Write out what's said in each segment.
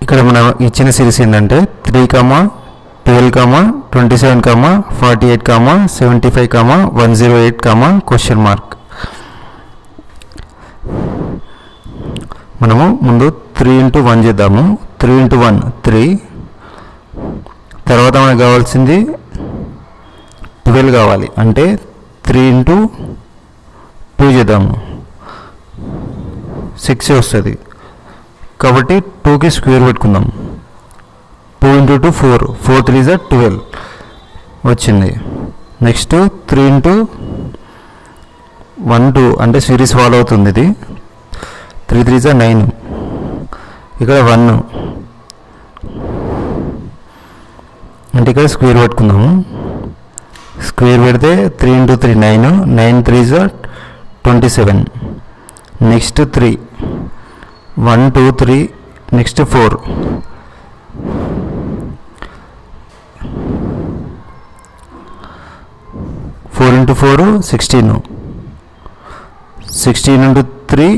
ఇక్కడ మన ఇచ్చిన సిరీస్ ఏంటంటే 3, 12, 27, 48, 75, 108, క్వశ్చన్ మార్క్. మనము ముందు 3 into 1 చేద్దాము. 3 into 1 3. తర్వాత మనకు కావాల్సింది 12 కావాలి, అంటే 3 into 2 చేద్దాము. 6 వస్తుంది కాబట్టి 2కి స్క్వేర్ పెట్టుకుందాం. 2 into 2 4, 4 3 is 12 వచ్చింది. నెక్స్ట్ 3 into 1 2 అంటే సిరీస్ ఫాలో అవుతుంది ఇది. 3 3 is 9, ఇక్కడ 1 అంటే ఇక్కడ స్క్వేర్ పెట్టుకుందాము. స్క్వేర్ పెడితే 3 into 3 9, 9 3 is 27. Next 3 1 2 3, next 4 4 into 4 16, 16 into 3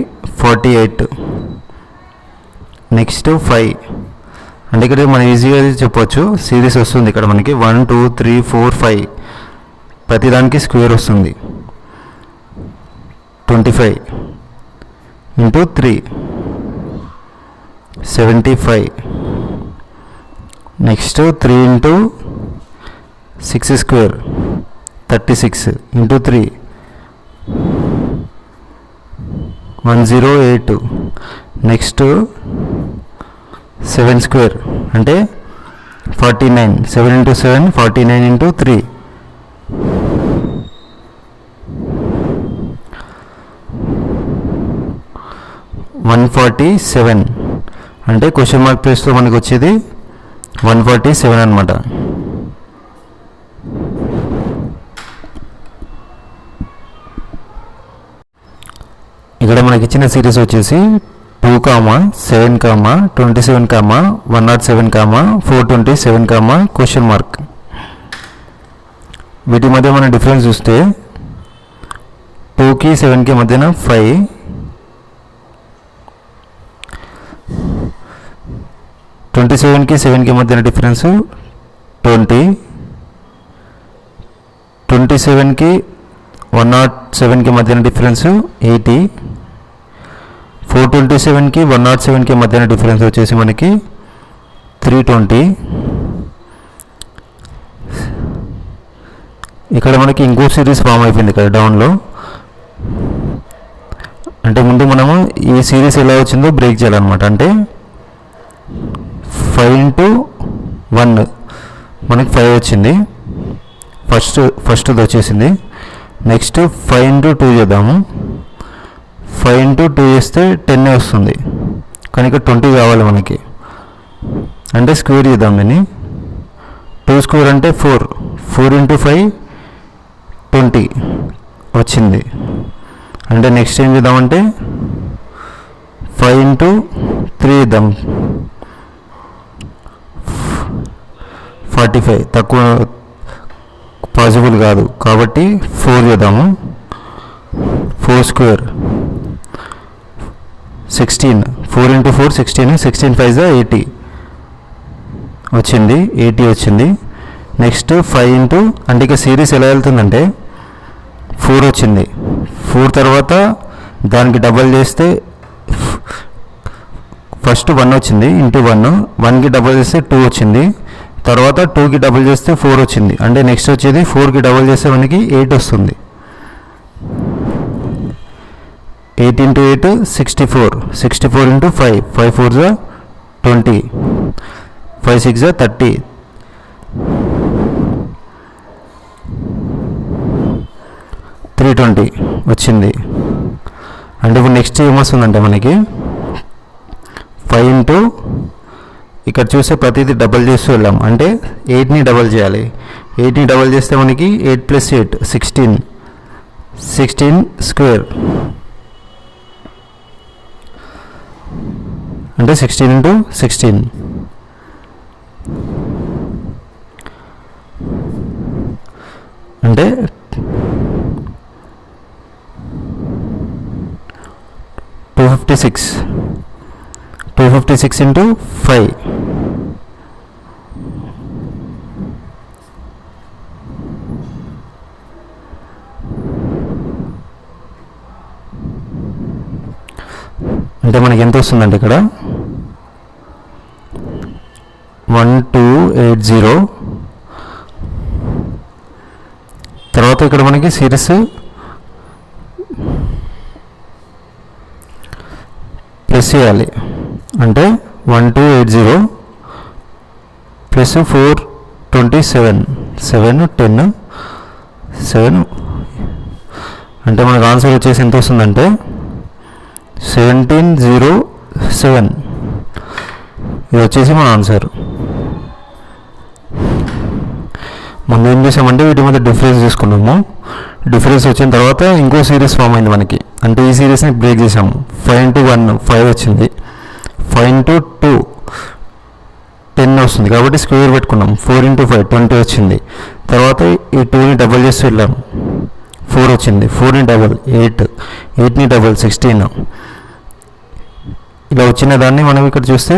48. Next 5 అంటే ఇక్కడ మనం ఈజీగా చెప్పవచ్చు, సిరీస్ వస్తుంది ఇక్కడ మనకి 1 2 3 4 5 ప్రతిదానికి స్క్వేర్ వస్తుంది. 25 into 3 75. Next 3 into 6 square 36 into 3 108. Next 7 square అంటే 49, 7 into 7 49 into 3 147 అంటే క్వశ్చన్ మార్క్ ప్లేస్లో మనకు వచ్చేది 147 అనమాట. ఇక్కడ మనకి ఇచ్చిన సిరీస్ వచ్చేసి 2, 7, 27, 107, 427, క్వశ్చన్ మార్క్. వీటి మధ్య మన డిఫరెన్స్ చూస్తే 2కి 7కి మధ్యన 5, 27కి 7కి మధ్యన డిఫరెన్స్ 20, 27కి 107కి మధ్యన డిఫరెన్స్ 80, 427కి 107కి మధ్యన డిఫరెన్స్ వచ్చేసి మనకి 320. ఇక్కడ మనకి ఇంకో సిరీస్ ఫామ్ అయిపోయింది ఇక్కడ డౌన్లో. అంటే ముందు మనము ఈ సిరీస్ ఎలా వచ్చిందో బ్రేక్ చేయాలన్నమాట. అంటే 5 into 1 మనకి 5 వచ్చింది, ఫస్ట్ది వచ్చేసింది. నెక్స్ట్ 5 into 2 చేద్దాము. 5 into 2 చేస్తే 10 వస్తుంది, కానీ ఇక్కడ 20 కావాలి మనకి. అంటే స్క్వేర్ చేద్దాం దీన్ని. 2 స్క్వేర్ అంటే 4, 4 into 5 20 వచ్చింది. అంటే నెక్స్ట్ ఏం చేద్దామంటే 5 into 3 చేద్దాం. 45 తక్కువ పాసిబుల్ కాదు కాబట్టి 4 చేద్దాము. 4 స్క్వేర్ 16, 4 into 4 16, 16 5 is 80 వచ్చింది, 80 వచ్చింది. నెక్స్ట్ 5 into అంటే ఇక సిరీస్ ఎలా వెళ్తుందంటే 4 వచ్చింది, 4 తర్వాత దానికి డబల్ చేస్తే ఫస్ట్ 1 వచ్చింది ఇంటూ 1, 1కి డబల్ చేస్తే 2 వచ్చింది, తర్వాత 2కి డబల్ చేస్తే 4 వచ్చింది. అంటే నెక్స్ట్ వచ్చేది 4కి డబల్ చేస్తే మనకి 8 వస్తుంది. 8 into 8 64, 64 into 5, 5 4 is 20, 5 6 is 30, 320 వచ్చింది. అంటే ఇప్పుడు నెక్స్ట్ ఏమొస్తుందంటే మనకి 5 into ఇక్కడ చూస్తే ప్రతిదీ డబల్ చేస్తూ వెళ్ళాం. అంటే 8ని డబల్ చేయాలి. 8ని డబల్ చేస్తే మనకి 8 + 8 16, 16 స్క్వేర్ అంటే 16 into 16 అంటే 256, 256 into 5. అంటే మనకి ఎంత వస్తుందంటే ఇక్కడ 1280. తర్వాత ఇక్కడ మనకి సిరీస్ ప్లస్ చేయాలి. అంటే 1280 ప్లస్ 427 7 10 7 అంటే మనకు ఆన్సర్ వచ్చేసి ఎంత వస్తుందంటే 1707. ఇది వచ్చేసి మన ఆన్సర్. మనం ఏం చేసామంటే వీటి మధ్య డిఫరెన్స్ తీసుకున్నాము. డిఫరెన్స్ వచ్చిన తర్వాత ఇంకో సిరీస్ ఫామ్ అయింది మనకి. అంటే ఈ సిరీస్ని బ్రేక్ చేసాము. 5 into 1 5 వచ్చింది. 5 into 2 10 వస్తుంది కాబట్టి స్క్వేర్ పెట్టుకున్నాం. 4 into 5 20 వచ్చింది. తర్వాత ఈ 2ని డబల్ చేసి వెళ్ళాము. 4 వచ్చింది. 4ని డబల్ 8, 8ని డబల్ 16. ఇలా వచ్చిన దాన్ని మనం ఇక్కడ చూస్తే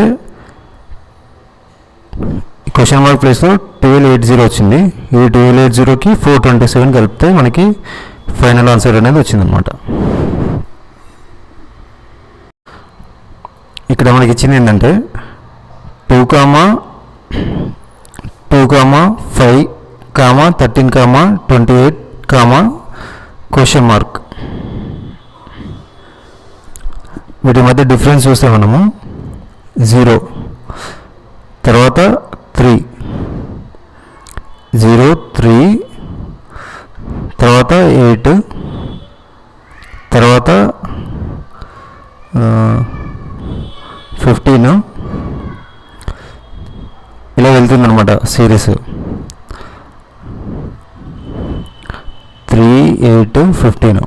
క్వశ్చన్ మార్క్ ప్లేస్లో 1280 వచ్చింది. ఈ 1280కి 427 కలిపితే మనకి ఫైనల్ ఆన్సర్ అనేది వచ్చిందనమాట. ఇక్కడ మనకి ఇచ్చింది ఏంటంటే 2, 5, 13, 28, క్వశ్చన్ మార్క్. వీటి మధ్య డిఫరెన్స్ చూస్తే మనము 0, తర్వాత 3, 0, 3, తర్వాత 8, తర్వాత 15 ఇలా వెళ్తుందన్నమాట సిరీస్. 3, 8, 15.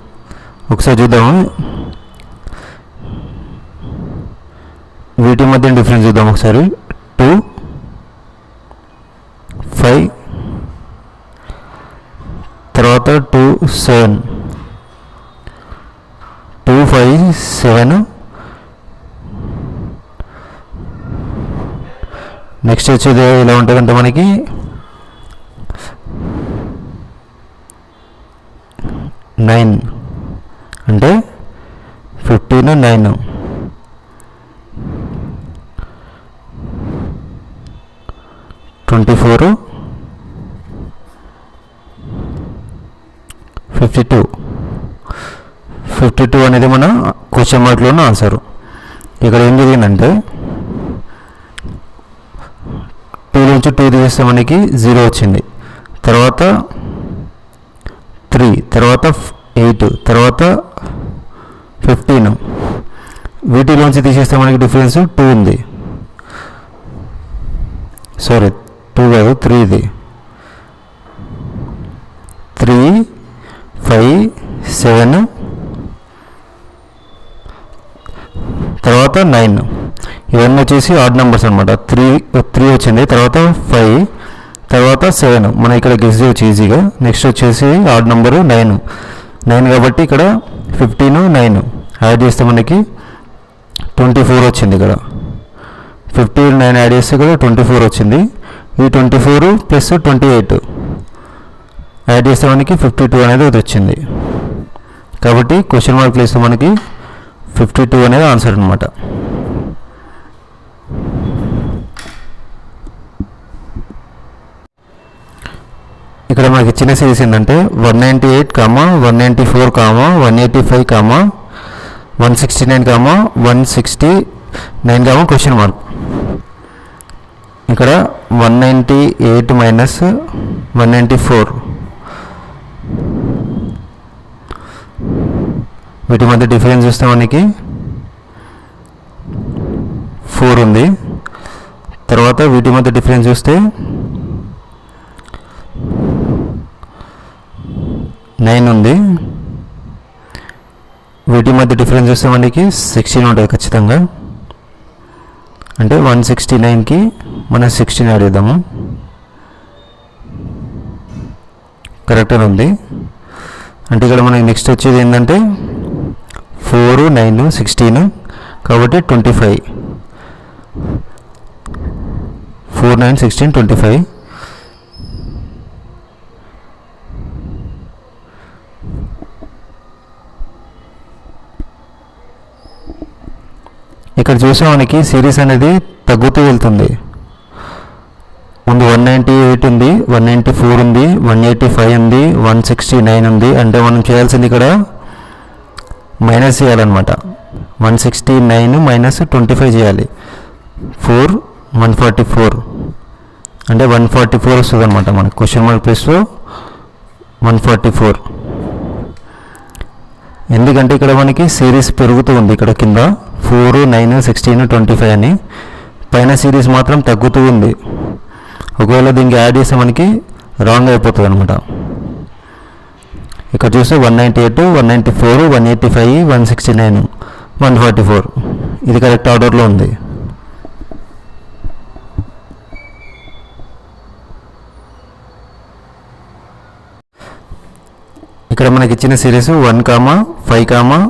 ఒకసారి చూద్దాము. వీటి మధ్య డిఫరెన్స్ చూద్దాం ఒకసారి. 2, 5, తర్వాత 2, 7, 2, 5, 7. నెక్స్ట్ వచ్చేది ఇలా ఉంటుందంటే మనకి 9 అంటే 15, 9, 24, 52 అనేది మన క్వశ్చన్ మార్క్లోని ఆన్సర్. ఇక్కడ ఏం జరిగిందంటే 2 నుంచి 2 తీస్తే మనకి 0 వచ్చింది. తర్వాత 3, తర్వాత 8, తర్వాత 15. వీటిలోంచి తీసేస్తే మనకి డిఫరెన్స్ 2 ఉంది. సారీ 2 కాదు 3 ఇది. 3, 5, 7, తర్వాత 9. ఇవన్నీ వచ్చేసి ఆడ్ నెంబర్స్ అనమాట. 3 వచ్చింది, తర్వాత 5, తర్వాత 7. మనం ఇక్కడ గెస్ చేయొచ్చు ఈజీగా. నెక్స్ట్ వచ్చేసి ఆడ్ నెంబరు 9 కాబట్టి ఇక్కడ 15, 9 యాడ్ చేస్తే మనకి 24 వచ్చింది. ఇక్కడ 15, 9 యాడ్ చేస్తే ఇక్కడ 24 వచ్చింది. ఈ 24 ప్లస్ 28 యాడ్ చేస్తే మనకి 52 అనేది వచ్చింది. కాబట్టి క్వశ్చన్ మార్క్ ప్లేస్లో మనకి 52 అనేది ఆన్సర్ అనమాట. ఇక్కడ మనకి ఇచ్చిన సిరీస్ ఏంటంటే 198, 194, 185, 169, 169, క్వశ్చన్ మార్క్. ఇక్కడ 198 మైనస్ 194 వీటి మధ్య డిఫరెన్స్ చూస్తే మనకి 4 ఉంది. తర్వాత వీటి మధ్య డిఫరెన్స్ చూస్తే 9 ఉంది. వీటి మధ్య డిఫరెన్స్ చూస్తే మనకి 16 ఉంటుంది ఖచ్చితంగా. అంటే 169కి మనం 16 యాడ్ చేద్దాము. కరెక్ట్గా ఉంది. అంటే ఇక్కడ మనకి నెక్స్ట్ వచ్చేది ఏంటంటే 4, 9, 16 కాబట్టి 25. 4, 9, 16, 25. ఇక్కడ చూసే మనకి సిరీస్ అనేది తగ్గుతూ వెళ్తుంది. ముందు 198 ఉంది, 194 ఉంది, 185 ఉంది, 169 ఉంది. అంటే మనం చేయాల్సింది ఇక్కడ మైనస్ చేయాలన్నమాట. 169 మైనస్ 25 చేయాలి. 4, 144 అంటే 144 వస్తుంది అనమాట మనకి. క్వశ్చన్ మార్క్ ప్లేస్లో 144. ఎందుకంటే ఇక్కడ మనకి సిరీస్ పెరుగుతూ ఉంది. ఇక్కడ కింద 4, 9, 16, 25 అని, పైన సిరీస్ మాత్రం తగ్గుతూ ఉంది. ఒకవేళ దీనికి యాడ్ చేస్తే మనకి రాంగ్ అయిపోతుంది అనమాట. ఇక్కడ చూస్తే 198, 194, 185, 169, 144 ఇది కరెక్ట్ ఆర్డర్లో ఉంది. ఇక్కడ మనకి ఇచ్చిన సిరీస్ 1, 5, 14,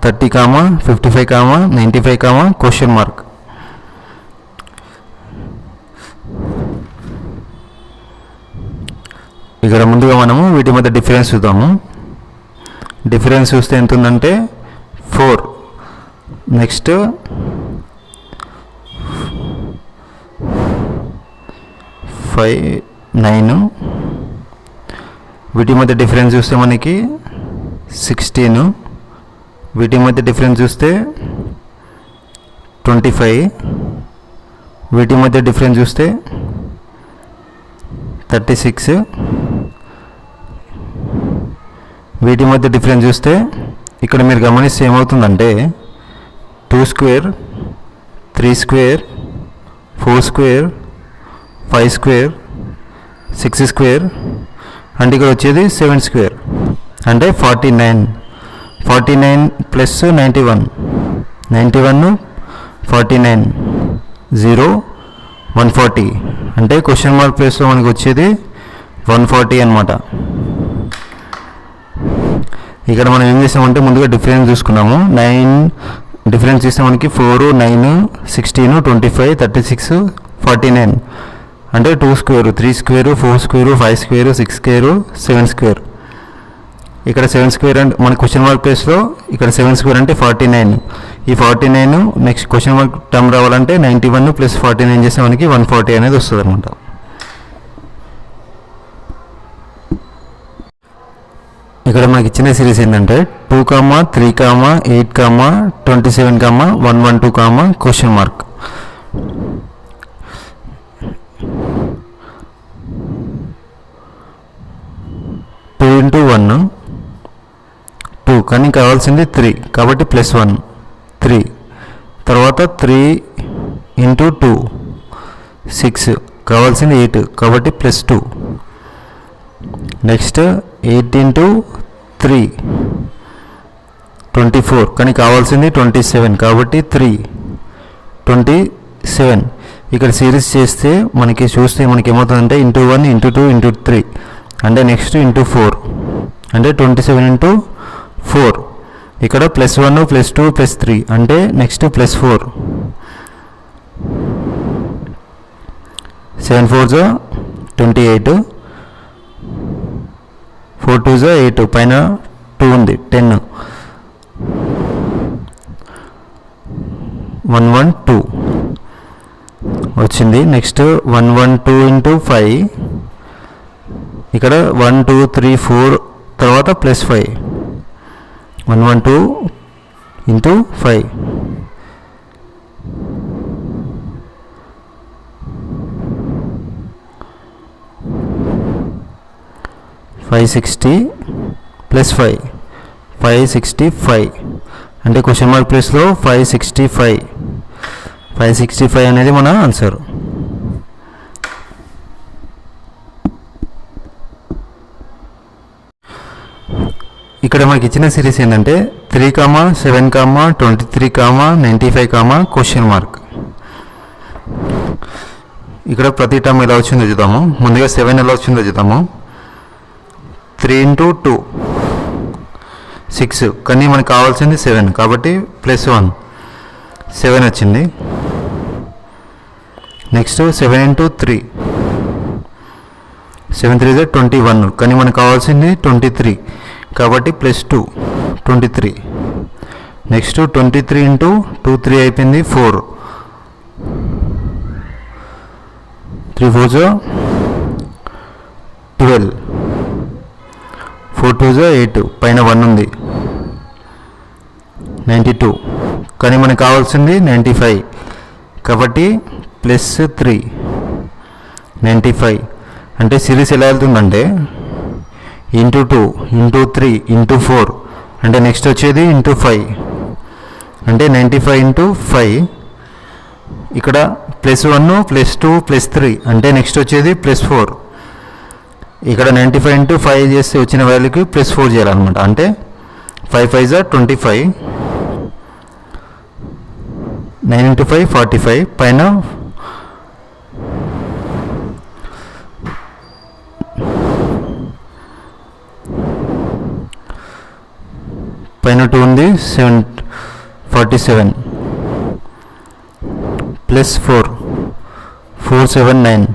30, 55, 95, క్వశ్చన్ మార్క్. ఇక్కడ ముందుగా మనము వీటి మధ్య డిఫరెన్స్ చూద్దాము. డిఫరెన్స్ చూస్తే ఎంత ఉందంటే 4. నెక్స్ట్ 5, 9. వీటి మధ్య డిఫరెన్స్ చూస్తే మనకి 16. వీటి మధ్య డిఫరెన్స్ చూస్తే 25. వీటి మధ్య డిఫరెన్స్ చూస్తే 36. వీటి మధ్య డిఫరెన్స్ చూస్తే ఇక్కడ మీరు గమనిస్తే ఏమవుతుందంటే 2 square, 3 square, 4 square, 5 square, 6 square, అంటే ఇక్కడ వచ్చేది 7 స్క్వేర్ అంటే 49. 49 ప్లస్ 91, 91, 49, 0, 140 అంటే క్వశ్చన్ మార్క్ ప్లేస్లో మనకి వచ్చేది 140 అనమాట. ఇక్కడ మనం ఏం చేసామంటే ముందుగా డిఫరెన్స్ చూసుకున్నాము. 9 డిఫరెన్స్ ఇస్తే మనకి 4, 9, 16, 25, 36, 49 అంటే 2 square, 3 square, 4 square, 5 square, 6 square, 7 square. ఇక్కడ 7 స్క్వేర్ అంటే మన క్వశ్చన్ మార్క్ ప్లేస్లో ఇక్కడ 7 స్క్వేర్ అంటే 49. ఈ 49 నెక్స్ట్ క్వశ్చన్ మార్క్ టర్మ్ రావాలంటే 91 ప్లస్ 49 చేస్తే మనకి 140 అనేది వస్తుంది అనమాట. ఇక్కడ మనకి ఇచ్చిన సిరీస్ ఏంటంటే 2, 3, 8, 27, 112, క్వశ్చన్ మార్క్. టూ ఇంటూ 1 2 కానీ కావాల్సింది 3 కాబట్టి +1 3. తర్వాత 3 ఇంటూ 2 6 కావాల్సింది 8 కాబట్టి +2. నెక్స్ట్ 8 ఇంటూ 3 24 కానీ కావాల్సింది 27 కాబట్టి 3 27. ఇక్కడ సిరీస్ చేస్తే మనకి చూస్తే మనకి ఏమవుతుందంటే ఇంటూ 1 ఇంటూ 2 ఇంటూ 3 అంటే నెక్స్ట్ ఇంటూ 4 అంటే 27 ఇంటూ 4. ఇక్కడ +1 +2 +3 అంటే నెక్స్ట్ +4. 7 4 28, 4 2 8 పైన 2 ఉంది 10, 112 వచ్చింది. నెక్స్ట్ 112 ఇంటూ 5 ఇక్కడ 1 2 3 4 తర్వాత +5 112 ఇంటూ 5 560 + 5 565 అంటే క్వశ్చన్ మార్క్ ప్లేస్లో 565 అనేది మన ఆన్సర్. ఇక్కడ మనకి ఇచ్చిన సిరీస్ ఏంటంటే 3, 7, 23, 95, క్వశ్చన్ మార్క్. ఇక్కడ ప్రతి టర్మ్ ఎలా వచ్చిందో చూద్దాము. ముందుగా 7 ఎలా వచ్చిందో చూద్దాము. 3 ఇంటూ 2 6 కానీ మనకు కావాల్సింది 7 కాబట్టి +1 7 వచ్చింది. నెక్స్ట్ 7 ఇంటూ 3, 7 3 is 21, కానీ మనకు కావాల్సింది 23 కాబట్టి +2 23. నెక్స్ట్ 23 ఇంటూ 2 3 అయిపోయింది 4, 3 4 12, 4 2 8, పైన 1 ఉంది 92, కానీ మనకు కావాల్సింది 95 కాబట్టి +3 95. అంటే సిరీస్ ఎలా వెళ్తుందంటే ఇంటూ 2 ఇంటూ 3 ఇంటూ 4, అంటే నెక్స్ట్ వచ్చేది ఇంటూ 5, అంటే 95 ఇంటూ 5. ఇక్కడ +1 +2 +3, అంటే నెక్స్ట్ వచ్చేది +4. ఇక్కడ 95 ఇంటూ 5 చేస్తే వచ్చిన వాల్యూకి +4 చేయాలన్నమాట. అంటే 5 5 25, 9 ఇంటూ 5 45, పైన 2 ఉంది 47 +4 479,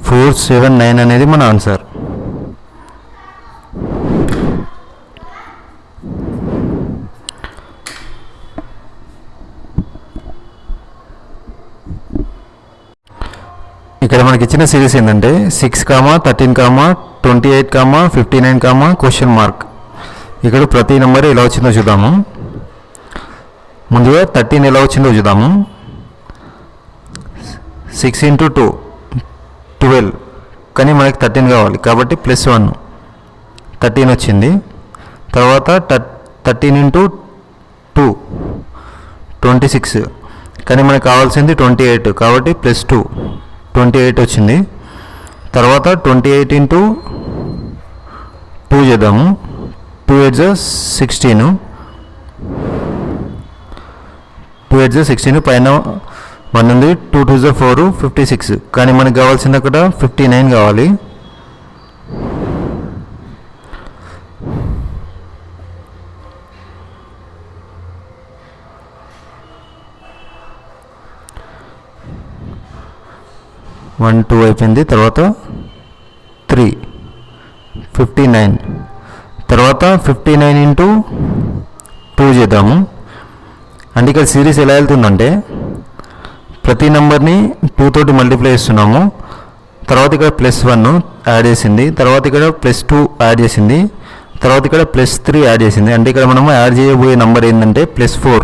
479 అనేది మన ఆన్సర్. ఇక్కడ మనకి ఇచ్చిన సిరీస్ ఏంటంటే 6, 13, 28, 59, క్వశ్చన్ మార్క్. ఇక్కడ ప్రతి నెంబర్ ఎలా వచ్చిందో చూద్దాము. ముందుగా 13 ఎలా వచ్చిందో చూద్దాము. 6 ఇంటూ 2 12, కానీ మనకి 13 కావాలి కాబట్టి +1 13 వచ్చింది. తర్వాత 13 ఇంటూ 2 26, కానీ మనకు కావాల్సింది 28 కాబట్టి +2 28 వచ్చింది. తర్వాత 28 ఇంటూ 2 చేద్దాము. 2 8 16, 2 8 16, పైన 1 ఉంది 2 2 4 56, కానీ మనకు కావాల్సింది అక్కడ 59 కావాలి. వన్ 2 అయిపోయింది. తర్వాత 3 59, తర్వాత 59 ఇంటూ 2 చేద్దాము. అంటే ఇక్కడ సిరీస్ ఎలా వెళ్తుందంటే ప్రతి నెంబర్ని 2 తోటి మల్టిప్లై చేస్తున్నాము. తర్వాత ఇక్కడ +1 యాడ్ చేసింది, తర్వాత ఇక్కడ +2 యాడ్ చేసింది, తర్వాత ఇక్కడ +3 యాడ్ చేసింది. అంటే ఇక్కడ మనము యాడ్ చేయబోయే నెంబర్ ఏంటంటే +4.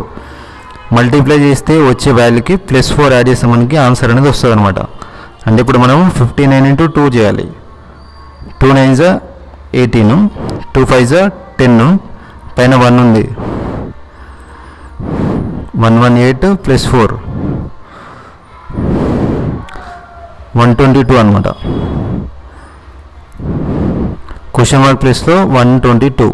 మల్టిప్లై చేస్తే వచ్చే వాల్యూకి +4 యాడ్ చేస్తే మనకి ఆన్సర్ అనేది వస్తుంది అనమాట. అంటే ఇప్పుడు మనం 59 ఇంటూ 2 చేయాలి. 2 9 18, 2 5 10, పైన 1 ఉంది 118 +4 122 అనమాట. క్వశ్చన్ మార్క్ ప్లేస్లో 122.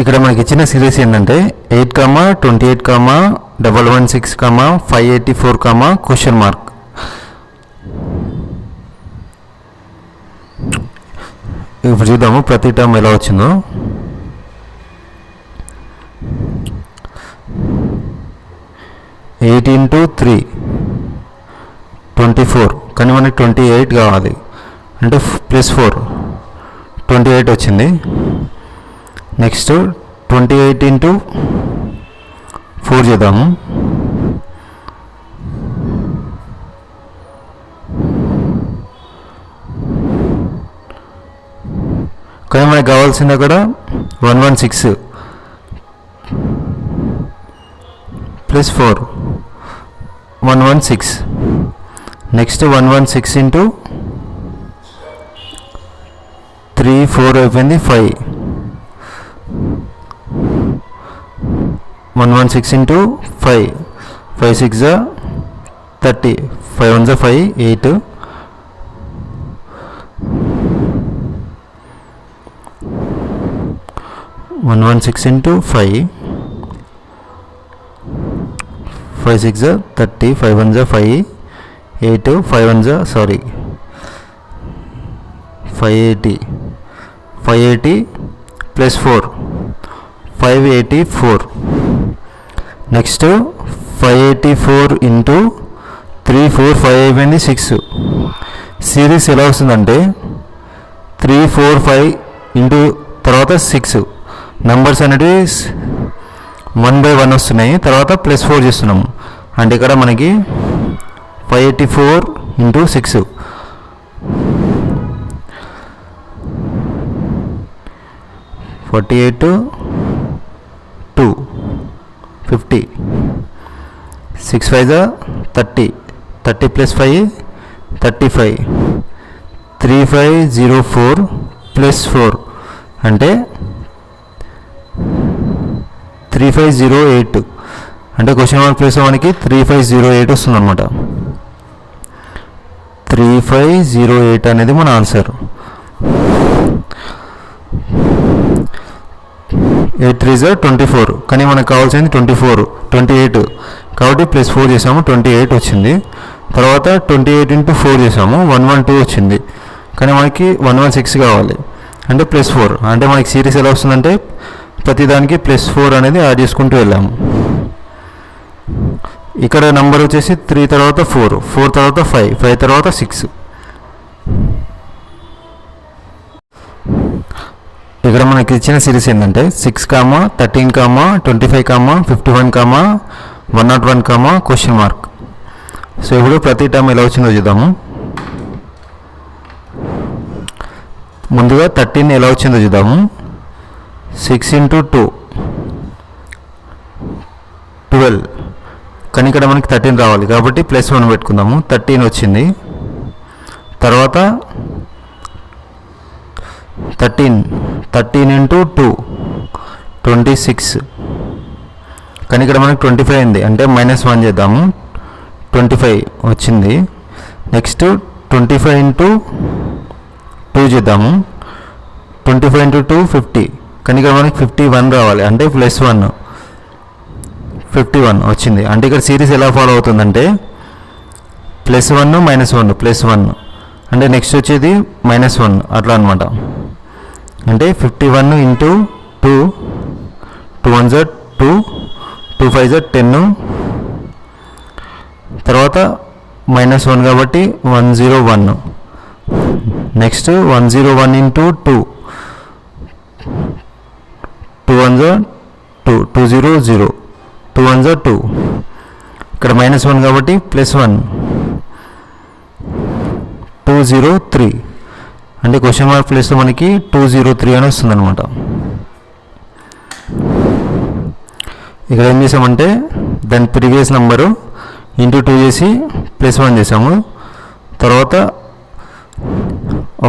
ఇక్కడ మనకి ఇచ్చిన సిరీస్ ఏంటంటే 8, 28, 116, 584, క్వశ్చన్ మార్క్. ఇప్పుడు చూద్దాము ప్రతి టర్మ్ ఎలా వచ్చిందో. ఎయిట్ ఇంటూ 3 24, కానీ మనకి 28 కావాలి అంటే +4 28 వచ్చింది. నెక్స్ట్ 28 ఇంటూ 4 చేద్దాము. కానీ మనకు కావాల్సింది అక్కడ 116 +4 116. నెక్స్ట్ 116 ఇంటూ 3 4 అయిపోయింది 5. 116 into 5 5 6 30, 5 1 5 8. 116 into 5 5 6 30, 5 1 5 8, 5 1 580, 580 plus 4 584. Next 584 into 3 4 5 అయిపోయింది 6. సిరీస్ ఎలా వస్తుందంటే 3 4 5 ఇంటూ తర్వాత 6 నెంబర్స్ అనేవి 1/1 వస్తున్నాయి. తర్వాత ప్లస్ 4 చేస్తున్నాము అంటే ఇక్కడ మనకి 584 ఇంటూ 6 48 2 50 6 5 30 30 ప్లస్ 5 35 3504 ప్లస్ 4 అంటే 3508 అంటే క్వశ్చన్ మార్క్ ప్లేస్లో మనకి 3508 వస్తుంది అనమాట. 3508 అనేది మన ఆన్సర్. 8 3 24 కానీ మనకు కావాల్సింది 28 కాబట్టి ప్లస్ 4 చేసాము 28 వచ్చింది. తర్వాత 28 ఇంటూ 4 చేసాము 112 వచ్చింది కానీ మనకి 116 కావాలి అంటే ప్లస్ 4 అంటే మనకి సిరీస్ ఎలా వస్తుందంటే ప్రతిదానికి ప్లస్ 4 అనేది యాడ్ చేసుకుంటూ వెళ్ళాము. ఇక్కడ నెంబర్ వచ్చేసి 3 తర్వాత 4 4 తర్వాత 5 5 తర్వాత 6. ఇక్కడ మనకి ఇచ్చిన సిరీస్ ఏంటంటే 6, 13, 25, 51, 101, క్వశ్చన్ మార్క్. సో ఇప్పుడు ప్రతి టర్మ్ ఎలా వచ్చిందో చూద్దాము. ముందుగా 13 ఎలా వచ్చిందో చూద్దాము. 6 ఇంటూ 2 12 కానీ ఇక్కడ మనకి 13 రావాలి కాబట్టి ప్లస్ 1 పెట్టుకుందాము. 13 వచ్చింది. తర్వాత 13 ఇంటూ 2 26 కానీ ఇక్కడ మనకి 25 అయింది అంటే -1 చేద్దాము. 25 వచ్చింది. నెక్స్ట్ 25 ఇంటూ 2 చేద్దాము. 25 ఇంటూ 2 50 కానీ ఇక్కడ మనకి 51 రావాలి అంటే ప్లస్ 1 51 వచ్చింది. అంటే ఇక్కడ సిరీస్ ఎలా ఫాలో అవుతుందంటే +1 -1 +1 అంటే నెక్స్ట్ వచ్చేది -1 అట్లా అనమాట. అంటే 51 ఇంటూ 2 2 1 2 2 5 10 తర్వాత -1 కాబట్టి 101. నెక్స్ట్ 101 ఇంటూ 2 2 1 2 200 2 1 2 ఇక్కడ -1 కాబట్టి +1 203 అంటే క్వశ్చన్ మార్క్ ప్లేస్లో మనకి 203 అని వస్తుంది అనమాట. ఇక్కడ ఏం చేసామంటే దాని ప్రీవియస్ నెంబరు ఇంటూ 2 చేసి +1 చేసాము. తర్వాత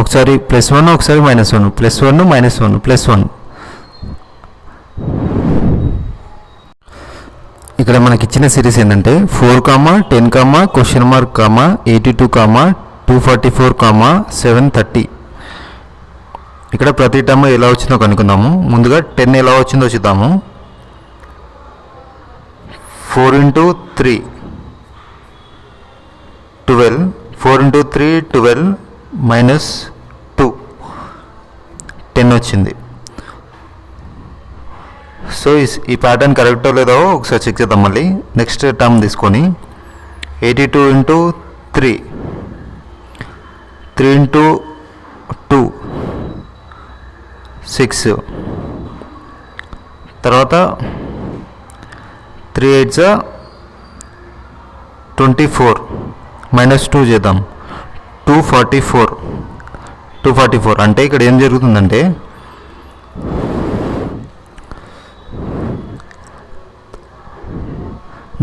ఒకసారి +1 ఒకసారి -1 +1 -1 +1. ఇక్కడ మనకి ఇచ్చిన సిరీస్ ఏంటంటే 4, 10, క్వశ్చన్ మార్క్, 82, 244, 730. ఇక్కడ ప్రతి టర్మ్ ఎలా వచ్చిందో కనుక్కుందాము. ముందుగా 10 ఎలా వచ్చిందో చూద్దాము. 4 ఇంటూ 3 12 4 ఇంటూ 3 12 -2 10 వచ్చింది. సో ఈ ప్యాటర్న్ కరెక్టో లేదో ఒకసారి చెక్ చేద్దాం మళ్ళీ. నెక్స్ట్ టర్మ్ తీసుకొని 82 ఇంటూ 3 3 ఇంటూ 2 6 తర్వాత 3 8 24 -2 చేద్దాం 244 అంటే ఇక్కడ ఏం జరుగుతుందంటే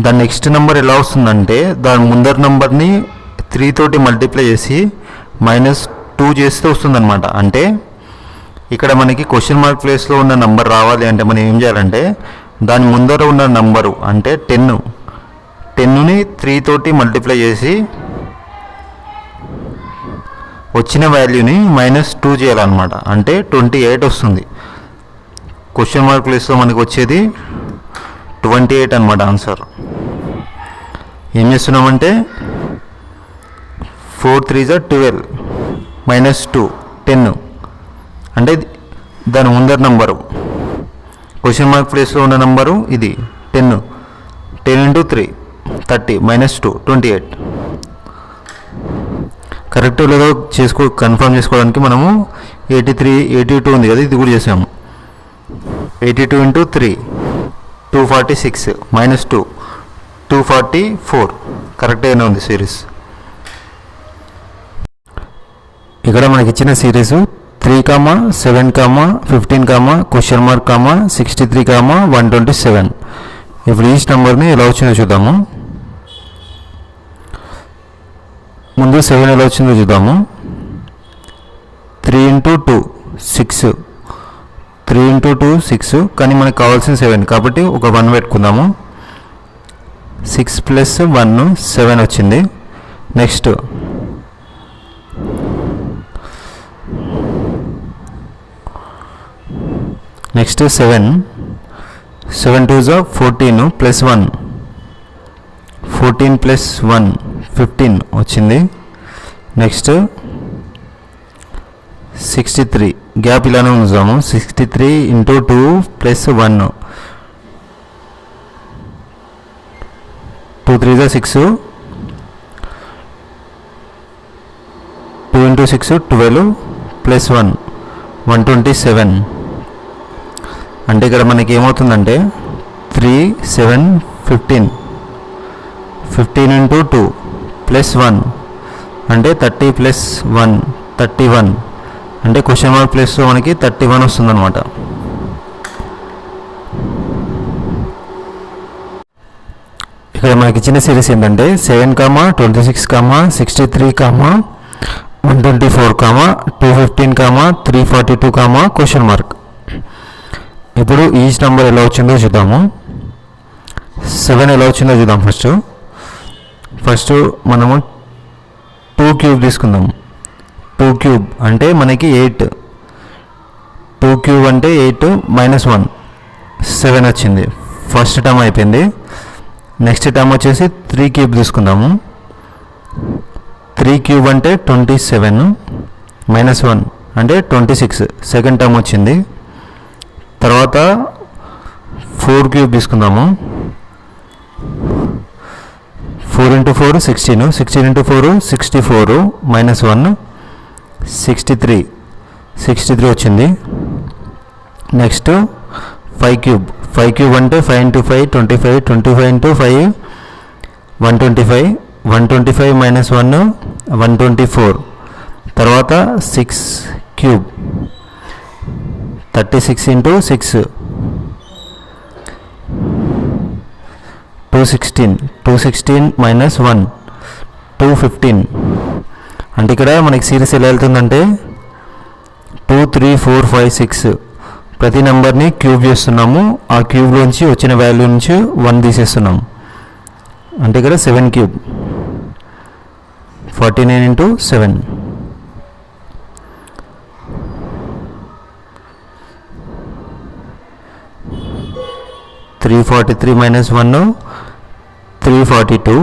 దాని నెక్స్ట్ నెంబర్ ఎలా వస్తుందంటే దాని ముందర నెంబర్ని 3 తోటి మల్టిప్లై చేసి -2 చేస్తే వస్తుందన్నమాట. అంటే ఇక్కడ మనకి క్వశ్చన్ మార్క్ ప్లేస్లో ఉన్న నెంబర్ రావాలి అంటే మనం ఏం చేయాలంటే దాని ముందర ఉన్న నెంబరు అంటే 10ని 3 తోటి మల్టిప్లై చేసి వచ్చిన వాల్యూని -2 చేయాలన్నమాట. అంటే 28 వస్తుంది. క్వశ్చన్ మార్క్ ప్లేస్లో మనకి వచ్చేది 28 అనమాట ఆన్సర్. ఏం చేస్తున్నామంటే 4 3 12 -2 10 అంటే దాని ముందర నంబరు క్వశ్చన్ మార్క్ ప్లేస్లో ఉన్న నంబరు ఇది 10 into 3 30 -2 28. కరెక్ట్ లేదో కన్ఫర్మ్ చేసుకోవడానికి మనము 82 ఉంది కదా, ఇది కూడా చేసాము. 82 into 3 246 -2 244 కరెక్ట్గానే ఉంది సిరీస్. ఇక్కడ మనకి ఇచ్చిన సిరీస్ 3, 7, 15, క్వశ్చన్ మార్క్, 63, 127. ఇప్పుడు ఈచ్ నెంబర్ని ఎలా వచ్చిందో చూద్దాము. ముందు 7 ఎలా వచ్చిందో చూద్దాము. 3 into 2 6 3 into 2 6, కానీ మనకు కావాల్సిన 7 కాబట్టి ఒక 1 పెట్టుకుందాము. 6 + 1 7 వచ్చింది. నెక్స్ట్ 7 2s 14 + 1 14 + 1 15 వచ్చింది. నెక్స్ట్ 63 గ్యాప్ ఇలానే ఉంచుదాము. 63 into 2 + 1 2 3s 6 2 into 6 12 + 1 127. అంటే ఇక్కడ మనకి ఏమవుతుందంటే 3 7 15 15 into 2 + 1 అంటే 30 + 1 31. అంటే క్వశ్చన్ మార్క్ ప్లేస్లో మనకి 31 వస్తుందన్నమాట. ఇక్కడ మనకి ఇచ్చిన సిరీస్ ఏంటంటే 7, 26, 63, 124, 215, 342, క్వశ్చన్ మార్క్. ఇప్పుడు ఈచ్ నెంబర్ ఎలా వచ్చిందో చూద్దాము. 7 ఎలా వచ్చిందో చూద్దాం. ఫస్ట్ మనము 2 క్యూబ్ తీసుకుందాం. 2 క్యూబ్ అంటే మనకి 8. 2 క్యూబ్ అంటే 8 -1 7 వచ్చింది. ఫస్ట్ టర్మ్ అయిపోయింది. నెక్స్ట్ టర్మ్ వచ్చేసి 3 క్యూబ్ తీసుకుందాము. 3 క్యూబ్ అంటే 27 -1 అంటే 26 సెకండ్ టర్మ్ వచ్చింది. తర్వాత 4 క్యూబ్ తీసుకుందాము. 4 into 4 16 16 into 4 64 -1 63 వచ్చింది. నెక్స్ట్ 5 క్యూబ్ అంటే 5 into 5 25 25 into 5 125 125 -1 124. తర్వాత 6 క్యూబ్ 36 into 6 216 -1 215. అంటే ఇక్కడ మనకి సిరీస్ ఎలా వెళ్తుందంటే 2 3 4 5 6 ప్రతి నెంబర్ని క్యూబ్ చేస్తున్నాము. ఆ క్యూబ్లోంచి వచ్చిన వాల్యూ నుంచి 1 తీసేస్తున్నాము. అంటే ఇక్కడ 7 క్యూబ్ 49 into 7 343 -1 342.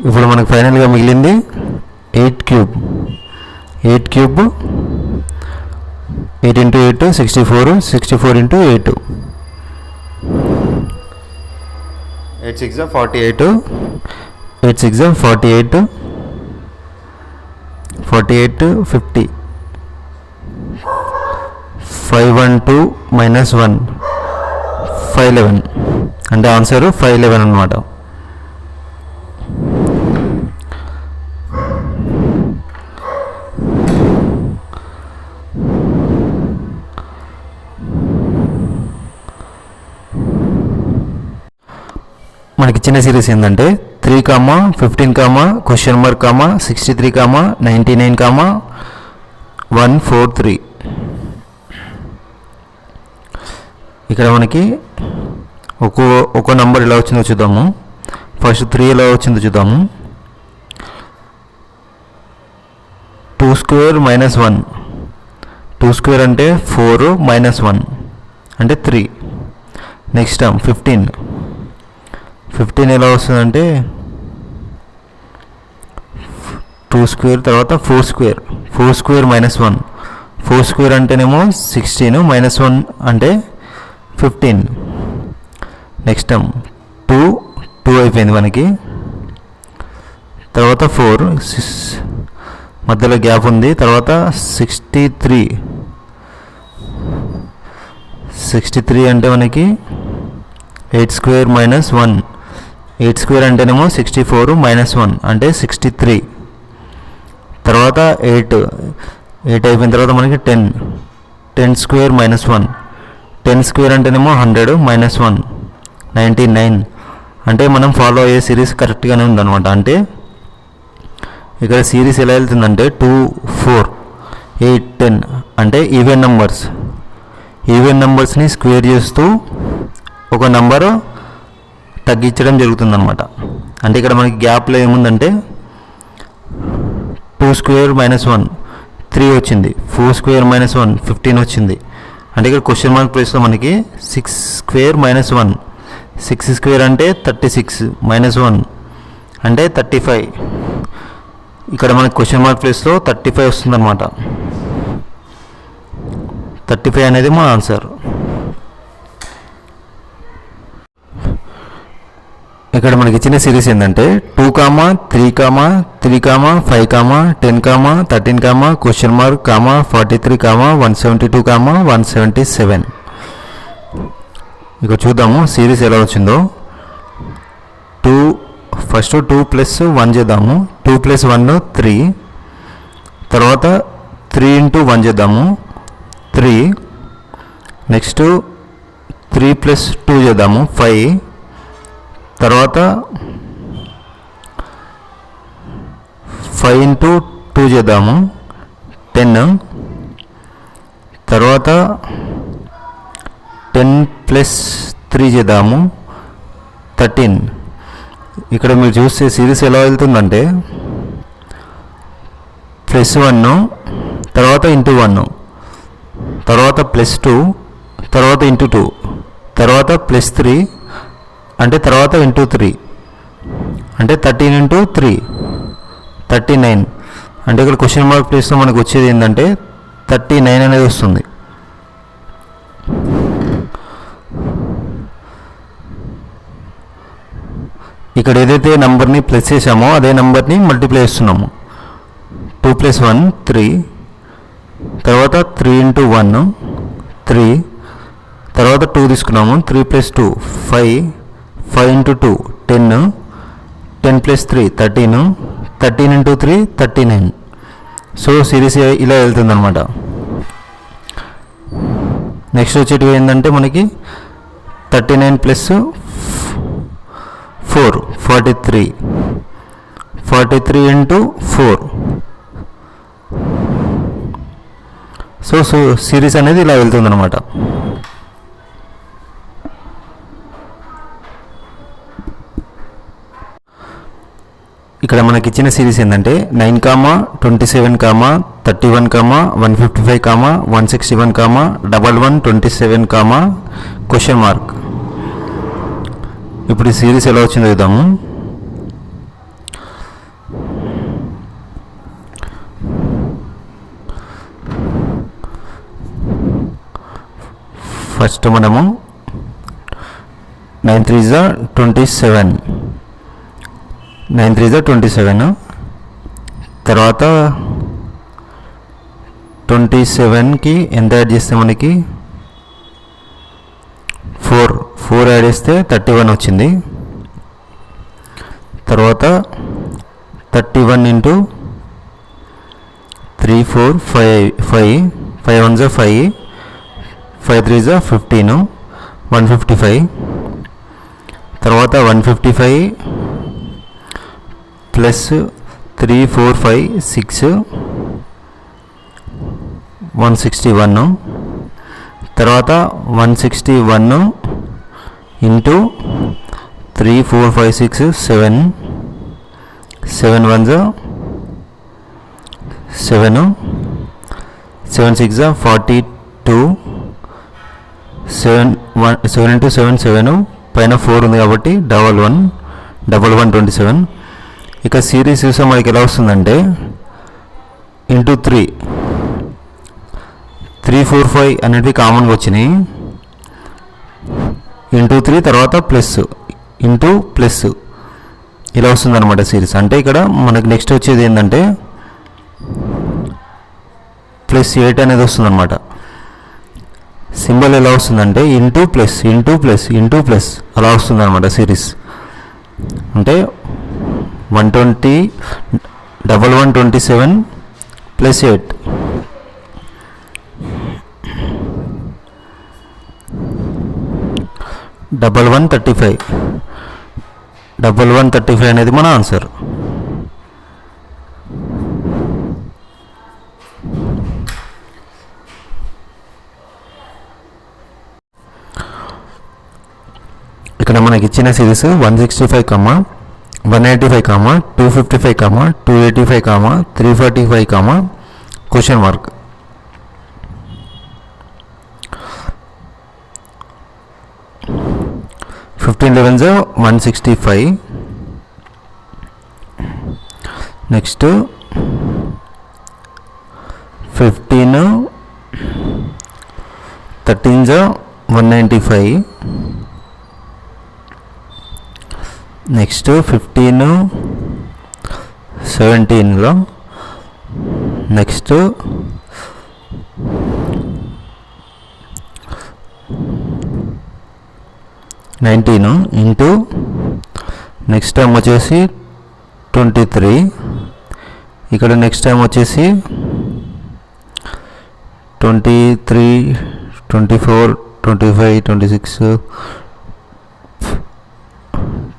ఇప్పుడు మనకు ఫైనల్గా మిగిలింది 8 క్యూబ్ 8 into 8 64 64 into 8 8 6 48 8 6 48 48 50 512 -1 511. అంటే ఆన్సర్ 511 అన్నమాట. మనకి చిన్న సిరీస్ ఏంటంటే 3, 15, క్వశ్చన్ మార్క్, 63, 99, 143. ఇక్కడ మనకి ఒక్కో నెంబర్ ఎలా వచ్చిందో చూద్దాము. ఫస్ట్ 3 ఎలా వచ్చిందో చూద్దాము. 2 square -1 2 square అంటే 4 -1 అంటే 3. నెక్స్ట్ టర్మ్ 15 ఎలా వస్తుందంటే 2 square తర్వాత 4 square -1 4 స్క్వేర్ అంటేనేమో 16 మైనస్ 1 అంటే 15. నెక్స్ట్ టర్మ్ 2 అయిపోయింది మనకి. తర్వాత 4 మధ్యలో గ్యాప్ ఉంది. తర్వాత 63 అంటే మనకి 8 స్క్వేర్ మైనస్ 1. 8 స్క్వేర్ అంటేనేమో 64 మైనస్ 1 అంటే 63. తర్వాత 8 అయిపోయిన తర్వాత మనకి 10 స్క్వేర్ మైనస్ 1. 10 స్క్వేర్ అంటేనేమో 100 మైనస్ 1 99. అంటే మనం ఫాలో అయ్యే సిరీస్ కరెక్ట్గానే ఉందన్నమాట. అంటే ఇక్కడ సిరీస్ ఎలా వెళ్తుందంటే 2 4 8 10 అంటే ఈవెన్ నెంబర్స్ని స్క్వేర్ చేస్తూ ఒక నెంబరు తగ్గించడం జరుగుతుందన్నమాట. అంటే ఇక్కడ మనకి గ్యాప్లో ఏముందంటే 2 స్క్వేర్ మైనస్ 1 3 వచ్చింది. 4 స్క్వేర్ మైనస్ 1 15 వచ్చింది. అంటే ఇక్కడ క్వశ్చన్ మార్క్ ప్లేస్లో మనకి 6 స్క్వేర్ మైనస్ 1. 6 స్క్వేర్ అంటే 36 మైనస్ 1 అంటే 35. ఇక్కడ మనకి క్వశ్చన్ మార్క్ ప్లేస్లో 35 వస్తుందన్నమాట. 35 అనేది మా ఆన్సర్. ఇక్కడ మనకి ఇచ్చిన సిరీస్ ఏంటంటే 2, 3, 3, 5, 10, 13, క్వశ్చన్ మార్క్, 43, 172, 177. ఇక చూద్దాము సిరీస్ ఎలా వచ్చిందో. ఫస్ట్ 2 ప్లస్ 1 చేద్దాము. 2 ప్లస్ 1 3. తర్వాత 3 ఇంటూ 1 చేద్దాము 3. నెక్స్ట్ 3 ప్లస్ 2 చేద్దాము 5. తర్వాత 5 ఇంటూ 2 చేద్దాము 10. తర్వాత 10 ప్లస్ 3 చేద్దాము 13. ఇక్కడ మీరు చూస్తే సిరీస్ ఎలా వెళ్తుందంటే +1 తర్వాత ఇంటూ 1 తర్వాత +2 తర్వాత ఇంటూ 2 తర్వాత +3 అంటే తర్వాత ఇంటూ 3 అంటే 13 ఇంటూ 3 39. అంటే ఇక్కడ క్వశ్చన్ మార్క్ ప్లేస్లో మనకు వచ్చేది ఏంటంటే 39 అనేది వస్తుంది. ఇక్కడ ఏదైతే నెంబర్ని ప్లస్ చేసామో అదే నెంబర్ని మల్టిప్లై చేస్తున్నాము. 2 ప్లస్ 1 3. తర్వాత 3 ఇంటూ 1 3. తర్వాత 2 తీసుకున్నాము. 3 plus 2 5. 5 into 2 10. 10 plus 3 13. 13 into 3 39. So series ఇలా వెళ్తుందన్నమాట. నెక్స్ట్ వచ్చేటివి ఏంటంటే మనకి 39 ప్లస్ 4 43. 43 ఇంటూ 4. సో సిరీస్ అనేది ఇలా వెళ్తుందన్నమాట. ఇక్కడ మనకి ఇచ్చిన సిరీస్ ఏంటంటే 9, 27, 31, 155, 161, 1127, క్వశ్చన్ మార్క్. ఇప్పుడు ఈ సిరీస్ ఎలా వచ్చిందో చూద్దాము. ఫస్ట్ మనము 9 3 27. 9 3 27. తర్వాత 27కి ఎంత యాడ్ చేస్తే మనకి 4 యాడ్ చేస్తే 31 వచ్చింది. తర్వాత 31 ఇంటూ 3 4 5 5 1 5 5 3 15 155. తర్వాత 155 ప్లస్ 3 4 5 6 161. తర్వాత 161 ఇంటూ 3 4 5 6 7 7 1 7 7 6 42. 7 ఇంటూ 7 7. పైన 4 ఉంది కాబట్టి 11 27. ఇక సిరీస్ చూసా మనకి ఎలా వస్తుందంటే ఇంటూ 3 3 4 5 అనేటివి కామన్గా వచ్చినాయి. ఇంటూ 3 తర్వాత ప్లస్ ఇంటూ ప్లస్ ఇలా వస్తుందన్నమాట సిరీస్. అంటే ఇక్కడ మనకి నెక్స్ట్ వచ్చేది ఏంటంటే +8 అనేది వస్తుందన్నమాట. సింబల్ ఎలా వస్తుందంటే into plus into plus into plus అలా వస్తుందన్నమాట సిరీస్. అంటే 120 1127 +8 1135 1135 అనేది మన ఆన్సర్. ఇక్కడ మనకి ఇచ్చిన series 165, 185, 255, 285, 345, question mark. Fifteen 11s 165. Next 15 13s 195. Next 15 17లో నెక్స్ట్ 19 ఇంటూ నెక్స్ట్ టైం వచ్చేసి 23. ఇక్కడ నెక్స్ట్ టైం వచ్చేసి 23 24 25 26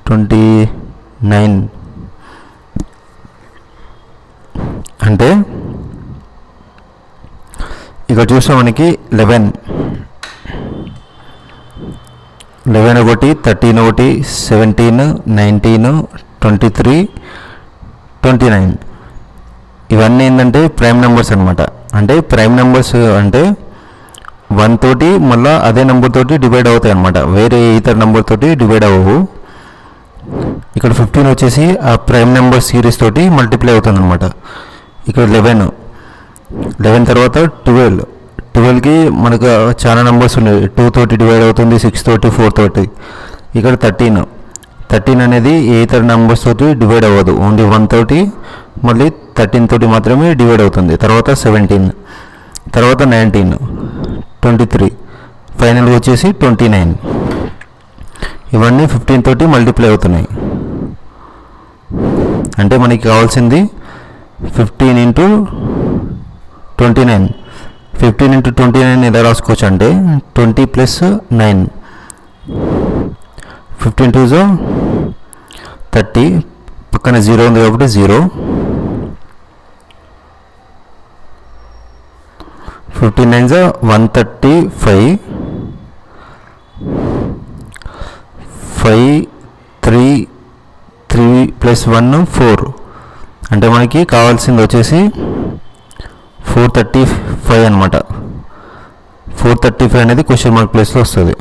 29. అంటే ఇక్కడ చూస్తే మనకి 11 ఒకటి, 13 ఒకటి, 17 19 23 29 ఇవన్నీ ఏంటంటే ప్రైమ్ నెంబర్స్ అనమాట. అంటే ప్రైమ్ నెంబర్స్ అంటే 1 తోటి మళ్ళీ అదే నెంబర్ తోటి డివైడ్ అవుతాయి అనమాట. వేరే ఇతర నెంబర్ తోటి డివైడ్ అవ్వవు. ఇక్కడ 15 వచ్చేసి ఆ ప్రైమ్ నెంబర్ సిరీస్ తోటి మల్టిప్లై అవుతుంది అనమాట. ఇక్కడ 11 తర్వాత 12కి మనకు చాలా నెంబర్స్ ఉన్నాయి. 2 తోటి డివైడ్ అవుతుంది, 6 తోటి, 4 తోటి. ఇక్కడ 13 అనేది ఏ ఇతర నెంబర్స్ తోటి డివైడ్ అవ్వదు, ఓన్లీ 1 తోటి మళ్ళీ 13 తోటి మాత్రమే డివైడ్ అవుతుంది. తర్వాత 17 తర్వాత 19 23 ఫైనల్గా వచ్చేసి 29. ఇవన్నీ 15 తోటి మల్టిప్లై అవుతున్నాయి. అంటే మనకి కావాల్సింది 15 × 29. 15 × 29 ఎలా రాసుకోవచ్చు అంటే 20 + 9 15 2s 30 పక్కన 0 ఉంది కాబట్టి 0 15 9s 135 5 3 + 1 4. అంటే మనకి కావాల్సింది వచ్చేసి 435 అనమాట. 435 అనేది క్వశ్చన్ మార్క్ ప్లేస్లో వస్తుంది.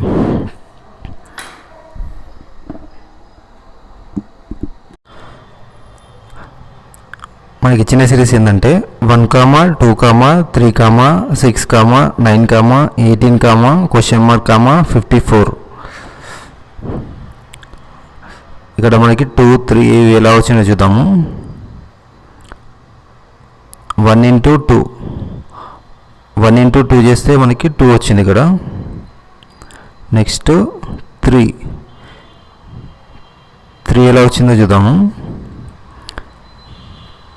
మనకి ఇచ్చిన సిరీస్ ఏంటంటే 1, 2, 3, 6, 9, 18, క్వశ్చన్ మార్క్, 54. ఇక్కడ మనకి 2 3 ఎలా వచ్చిందో చూద్దాము. 1 × 2 1 × 2 చేస్తే మనకి 2 వచ్చింది ఇక్కడ. నెక్స్ట్ 3 ఎలా వచ్చిందో చూద్దాము.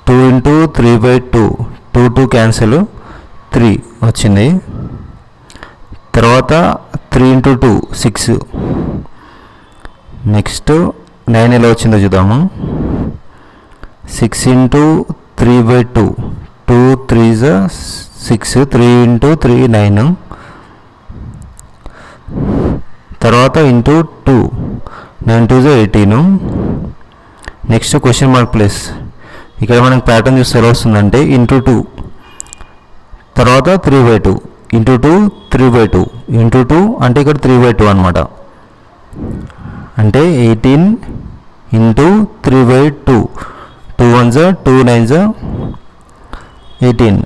2 × 3/2 2 క్యాన్సిల్ 3 వచ్చింది. తర్వాత 3 × 2 6. నెక్స్ట్ 9 ఎలా వచ్చిందో చూద్దాము. 6 × 3/2 2 3s 6 3 × 3 9. తర్వాత into 2 9 2s 18. Next question mark place. ఇక్కడ మనకి ప్యాటర్న్ చూస్తే ఎలా వస్తుందంటే ఇంటూ 2 తర్వాత 3/2 ఇంటూ 2 3/2 ఇంటూ 2 అంటే ఇక్కడ 3/2 అనమాట. అంటే 18 × 3/2 2 1s 2 9s 18.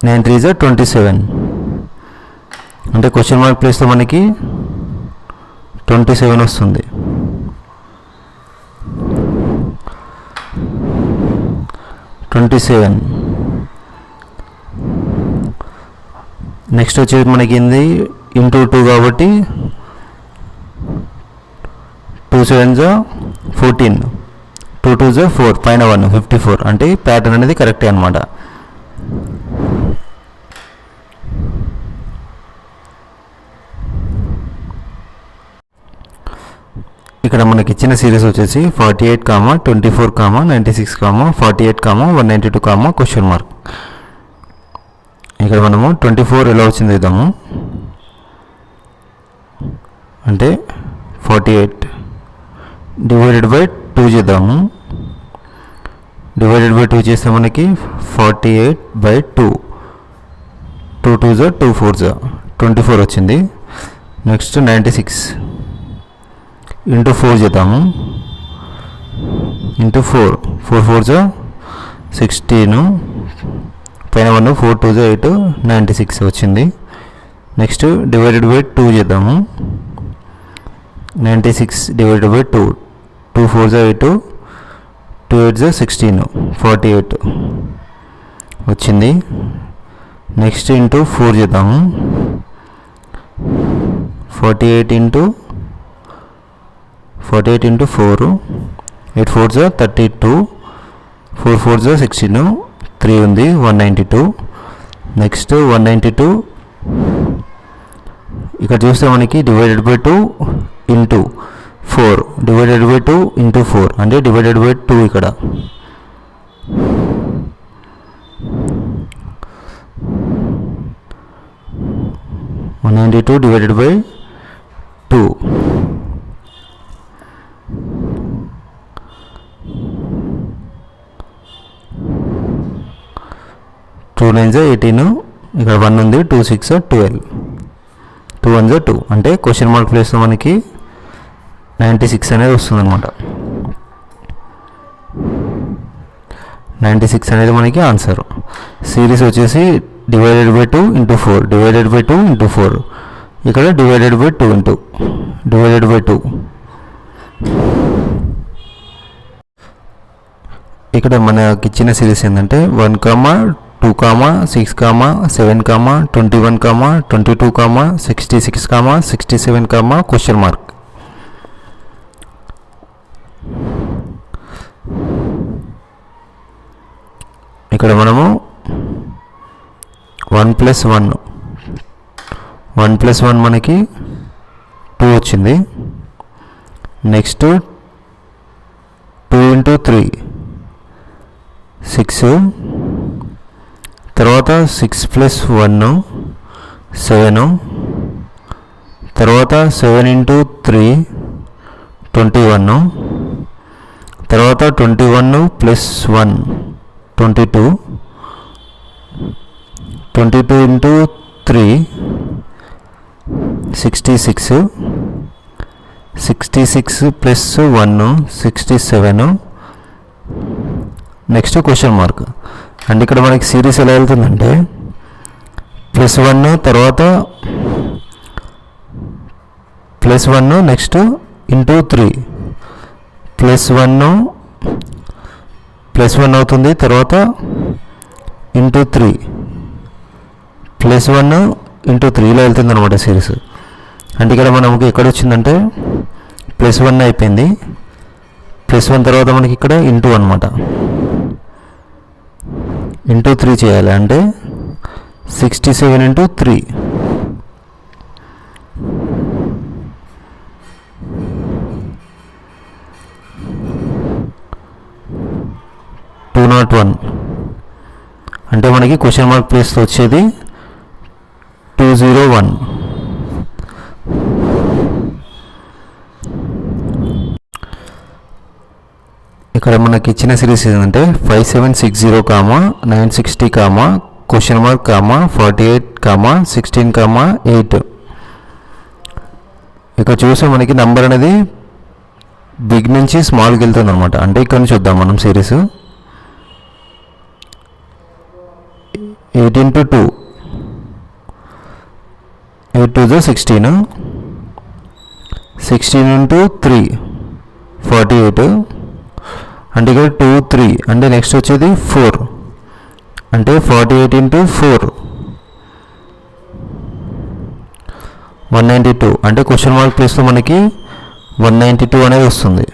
9 3 27, అంటే క్వశ్చన్ మార్క్ ప్లేస్లో మనకి 27 వస్తుంది. నెక్స్ట్ వచ్చేది మనకి ఏంది ఇంటూ 2 కాబట్టి 2 7 14, 2 2 4, పైన 1 54, అంటే ప్యాటర్న్ అనేది కరెక్టే అనమాట. ఇక్కడ మనకి ఇచ్చిన సిరీస్ వచ్చేసి 48, 24, 96, 48, 192, క్వశ్చన్ మార్క్. ఇక్కడ మనము 24 ఎలా వచ్చింది చూద్దాము. అంటే 48 డివైడెడ్ బై 2 చేద్దాము. డివైడెడ్ బై 2 చేస్తే మనకి 48/2, 2 2 2 4 24 వచ్చింది. నెక్స్ట్ 96 ఇంటూ 4 చేద్దాము. ఇంటూ 4 4 16, పైన 1 4 2 8, 96 వచ్చింది. నెక్స్ట్ డివైడెడ్ బై 2 చేద్దాము. 96 డివైడెడ్ బై 2, 2 4 8, 2 8 16, 48 వచ్చింది. నెక్స్ట్ ఇంటూ 4 చేద్దాము. 48 ఇంటూ 4, 8 4 32, 4 4 16, 3 ఉంది, 192. నెక్స్ట్ 192 ఇక్కడ చూస్తే మనకి divided by 2 into 4, divided by 2 into 4, అంటే డివైడెడ్ బై 2 ఇక్కడ. డివైడెడ్ బై 2, 2 9 18, ఇక్కడ 1 ఉంది, 2 6 12, 2 1 2, అంటే క్వశ్చన్ మార్క్ ప్లేస్లో మనకి 96 అనేది వస్తుంది అనమాట. 96 అనేది మనకి ఆన్సర్. సిరీస్ వచ్చేసి divided by 2 into 4, divided by 2 into 4, ఇక్కడ divided by 2 into divided by 2. ఇక్కడ మనకి ఇచ్చిన సిరీస్ ఏంటంటే 1, 2, 6, 7, 21, 22, 66, 67, క్వశ్చన్ మార్క్. ఇక్కడ మనము 1 + 1 మనకి 2 వచ్చింది. నెక్స్ట్ 2 × 3 6, తర్వాత 6 + 1 7, తర్వాత 7 × 3 21, తర్వాత 21 + 1 22, 22 × 3 66, 66 + 1 67. Next question mark. అండ్ ఇక్కడ మనకి సిరీస్ ఎలా వెళ్తుందంటే +1, తర్వాత +1, నెక్స్ట్ ఇంటూ 3, +1 అవుతుంది, తర్వాత ఇంటూ 3, +1 ఇంటూ 3 ఇలా వెళ్తుంది అనమాట సిరీస్. అంటే ఇక్కడ మనకి ఎక్కడ వచ్చిందంటే +1 అయిపోయింది, +1 తర్వాత మనకి ఇక్కడ ఇంటూ అనమాట, ఇంటూ 3 చేయాలి, అంటే 67 × 3. అంటే మనకి క్వశ్చన్ మార్క్ ప్లేస్లో వచ్చేది 201. ఇక్కడ మనకి ఇచ్చిన సిరీస్ ఏంటంటే 5760, 960, క్వశ్చన్ మార్క్, 48, 16, 8. ఇక్కడ చూస్తే మనకి నంబర్ అనేది బిగ్ నుంచి స్మాల్కి వెళ్తుంది అనమాట. అంటే ఇక్కడ నుంచి చూద్దాం మనం series. 8 into 2, 8 to the 16, 16 into 3, 48, అంటే ఇక్కడ 2 3 అంటే నెక్స్ట్ వచ్చేది 4 అంటే 48 into 4, 192 అంటే క్వశ్చన్ మార్క్ ప్లేస్లో మనకి 192 అనేది వస్తుంది.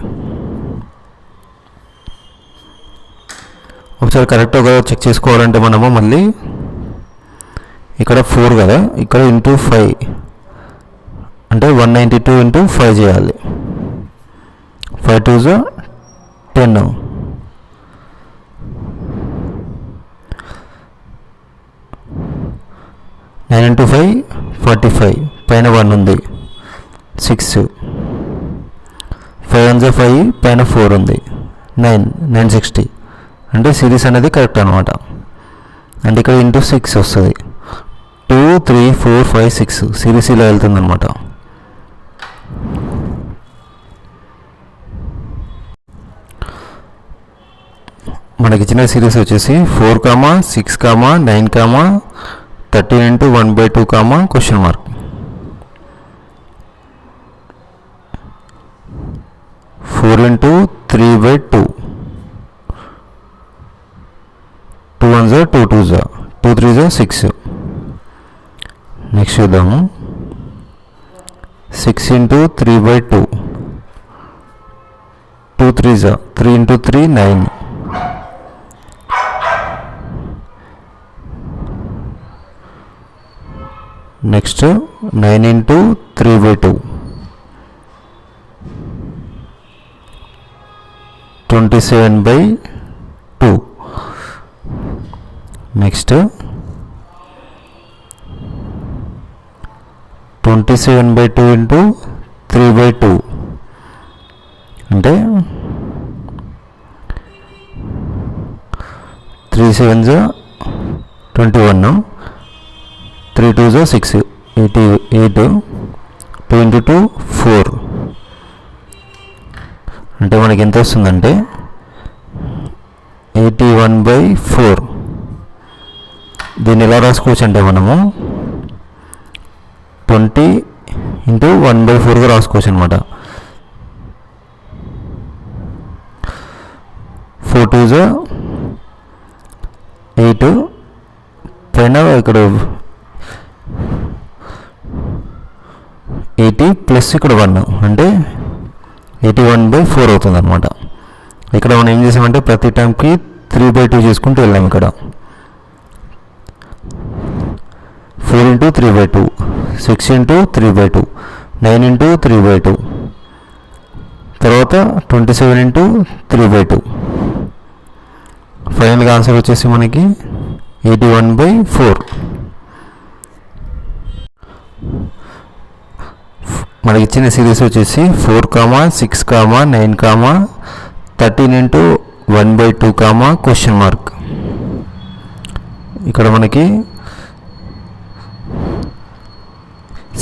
ఒకసారి కరెక్ట్గా చెక్ చేసుకోవాలంటే మనము మళ్ళీ ఇక్కడ 4 కదా, ఇక్కడ ఇంటూ 5 అంటే 192 ఇంటూ 5 చేయాలి. 5 2 10, 9 into 5 45, పైన 1 ఉంది, 6, 5 1 5, పైన 4 ఉంది, 9 960 అంటే సిరీస్ అనేది కరెక్ట్ అనమాట. అంటే ఇక్కడ ఇంటూ 6 వస్తుంది, 2 3 4 5 6 సిరీస్ ఇలా వెళ్తుంది అనమాట. మనకి ఇచ్చిన సిరీస్ వచ్చేసి 4, 6, 9, 13 into 1/2, question mark. 4 into 3/2, 2 1 2 2 2 3 6. Next చూద్దాము. 6 into 3/2, 2 3 3 into 3 9. Next 9 into 3/2, 27/2. Next 27/2 into 3/2 అంటే 3 7 21, 3 2 6 88, 2 into 2 4 అంటే మనకి ఎంత వస్తుందంటే 81/4. దీన్ని ఎలా రాసుకోవచ్చు అంటే మనము 20 into 1/4గా రాసుకోవచ్చు అనమాట. 4 2 8, పైన ఇక్కడ 80 ప్లస్ ఇక్కడ 1 అంటే 81/4 అవుతుంది అనమాట. ఇక్కడ మనం ఏం చేసామంటే ప్రతి టైంకి 3/2 చేసుకుంటూ వెళ్ళాం. ఇక్కడ 4 into 3/2, 6 into 3/2, 9 into 3/2, తర్వాత 27 into 3/2. ఫైనల్గా ఆన్సర్ వచ్చేసి మనకి 81/4. మనకి ఇచ్చిన సిరీస్ వచ్చేసి 4, 6, 9, 13 into 1/2, క్వశ్చన్ మార్క్. ఇక్కడ మనకి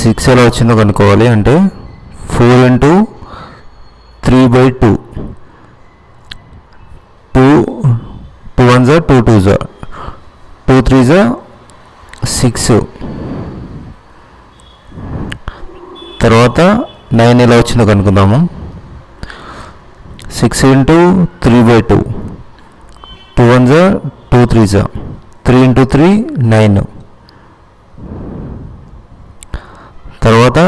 6 ఎలా వచ్చిందో కనుక్కోవాలి. అంటే 4 into 3/2, 2 1 2 2 2 3 6. తర్వాత 9 ఎలా వచ్చిందో కనుక్కుందాము. 6 into 3/2, 2 1 2 3 3 into 3 9. తర్వాత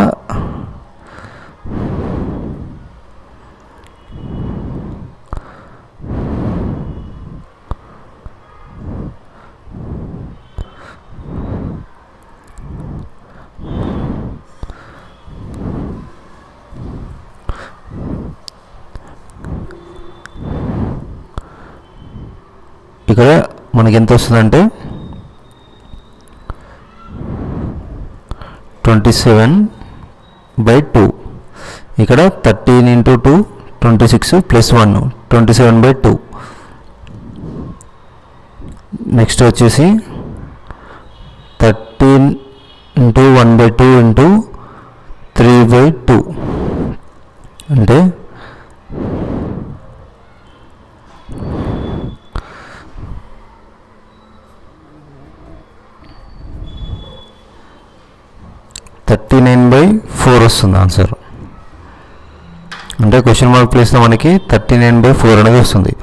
ఇక్కడ మనకి ఎంత వస్తుందంటే 27/2. ఇక్కడ 13 into 2 26 plus 1 27/2. నెక్స్ట్ వచ్చేసి 13 into 1/2 into 3/2 అంటే 13 39/4 వస్తుంది ఆన్సర్. అంటే క్వశ్చన్ మార్క్ ప్లేస్లో మనకి 39/4 అనేది వస్తుంది.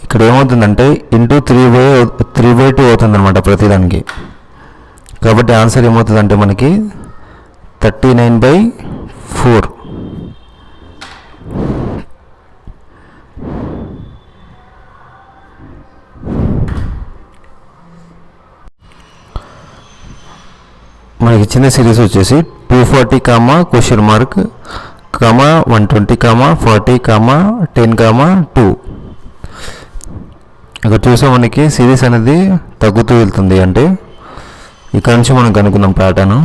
ఇక్కడ ఏమవుతుందంటే ఇంటూ 3/2 అవుతుంది అనమాట ప్రతిదానికి. కాబట్టి ఆన్సర్ ఏమవుతుందంటే మనకి 39/4. మనకి ఇచ్చిన సిరీస్ వచ్చేసి 240 క్వశ్చన్ మార్క్ 120 40 10 2. ఇక్కడ చూసాం మనకి సిరీస్ అనేది తగ్గుతూ వెళ్తుంది. అంటే ఇక్కడ నుంచి మనం కనుక్కున్నాం ప్యాటర్న్.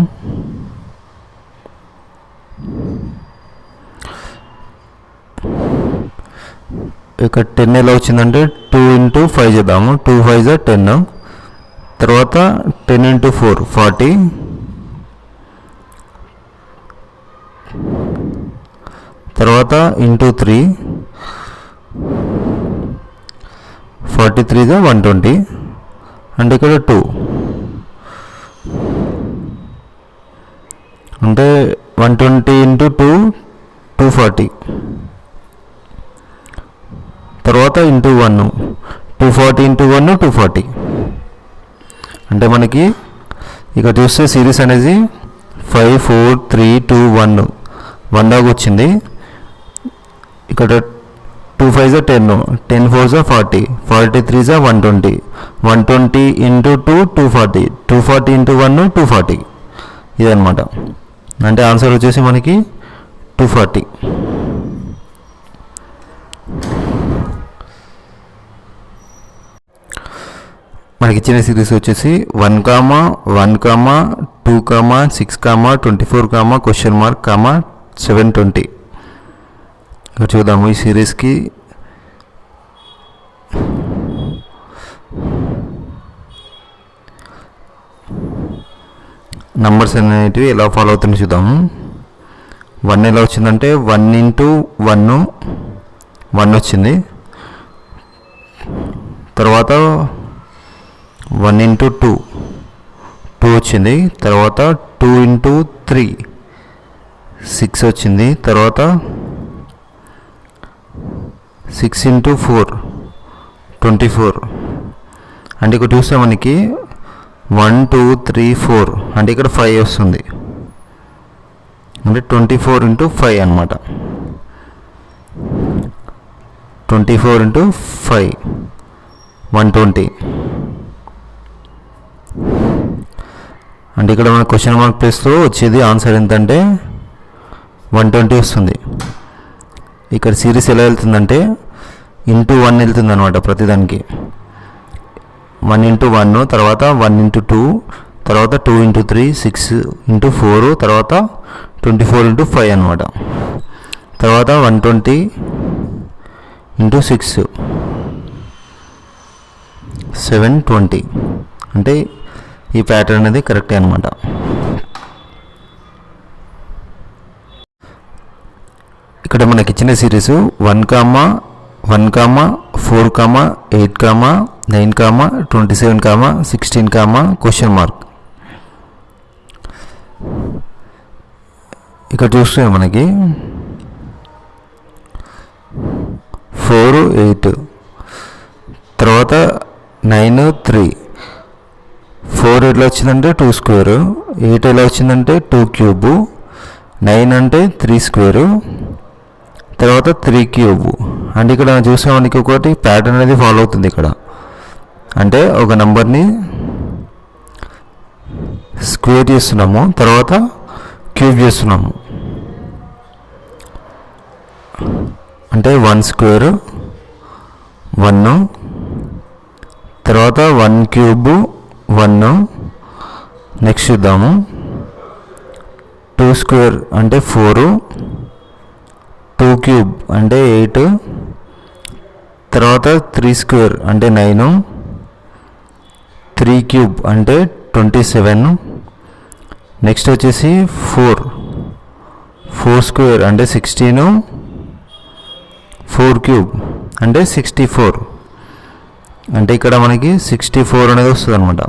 ఇక్కడ 10 ఎలా వచ్చిందంటే 2 × 5 చేద్దాము. 2 × 5 = 10. తర్వాత 10 × 4 40. తర్వాత ఇంటూ 3 43 = 120. అంటే ఇక్కడ 2 అంటే 120 × 2 240. తర్వాత ఇంటూ 1 240 × 1 240. అంటే మనకి ఇక్కడ చూస్తే సిరీస్ అనేది 5 4 3 2 1 దాకా వచ్చింది. ఇక్కడ 2 × 5 = 10 10 × 4 = 40 43 = 120 120 × 2 240 240 × 1 240. ఇదన్నమాట. అంటే ఆన్సర్ వచ్చేసి మనకి 240. మనకి ఇచ్చిన సిరీస్ వచ్చేసి 1 1 2 6 24 క్వశ్చన్ మార్క్ 720. ఇక్కడ చూద్దాము ఈ సిరీస్కి నంబర్స్ అనేటివి ఎలా ఫాలో అవుతుందో చూద్దాము. 1 ఎలా వచ్చిందంటే 1 × 1 వచ్చింది. తర్వాత 1 × 2 వచ్చింది. తర్వాత 2 × 3 6 వచ్చింది. తర్వాత 6 × 4 24. అంటే ఇక్కడ చూస్తే మనకి 1 2 3 4 అంటే ఇక్కడ 5 వస్తుంది. అంటే 24 × 5 అన్నమాట. 24 × 5 120. అంటే ఇక్కడ మన క్వశ్చన్ మార్క్ ప్లేస్లో వచ్చేది ఆన్సర్ ఎంతంటే 120 వస్తుంది. ఇక్కడ సిరీస్ ఎలా వెళ్తుందంటే ఇంటూ 1 వెళ్తుంది అనమాట ప్రతిదానికి. 1 × 1 తర్వాత 1 × 2 తర్వాత 2 × 3 6 × 4 తర్వాత 24 × 5 అనమాట. తర్వాత 120 × 6 720. అంటే ఈ ప్యాటర్న్ అనేది కరెక్టే అనమాట. ఇక్కడ మనకి ఇచ్చిన సిరీస్ 1 1 4 8 9 27 16 క్వశ్చన్ మార్క్. ఇక్కడ చూస్తే మనకి 4 8 తర్వాత 9 3 4 ఎట్లా వచ్చిందంటే 2 స్క్వేర్ 8 ఎలా వచ్చిందంటే 2 క్యూబ్ 9 అంటే 3 స్క్వేర్ తర్వాత 3 క్యూబ్. అంటే ఇక్కడ చూసే మనకి ఒకటి ప్యాటర్న్ అనేది ఫాలో అవుతుంది. ఇక్కడ అంటే ఒక నెంబర్ని స్క్వేర్ చేస్తున్నాము తర్వాత క్యూబ్ చేస్తున్నాము. అంటే 1 స్క్వేర్ 1 తర్వాత 1 క్యూబ్ 1. నెక్స్ట్ చూద్దాము 2 స్క్వేర్ అంటే 4 2 క్యూబ్ అంటే 8 తర్వాత 3 స్క్వేర్ అంటే 9 3 క్యూబ్ అంటే 27. నెక్స్ట్ వచ్చేసి 4 స్క్వేర్ అంటే 16 4 క్యూబ్ అంటే 64. అంటే ఇక్కడ మనకి 64 అనేది వస్తుంది అనమాట.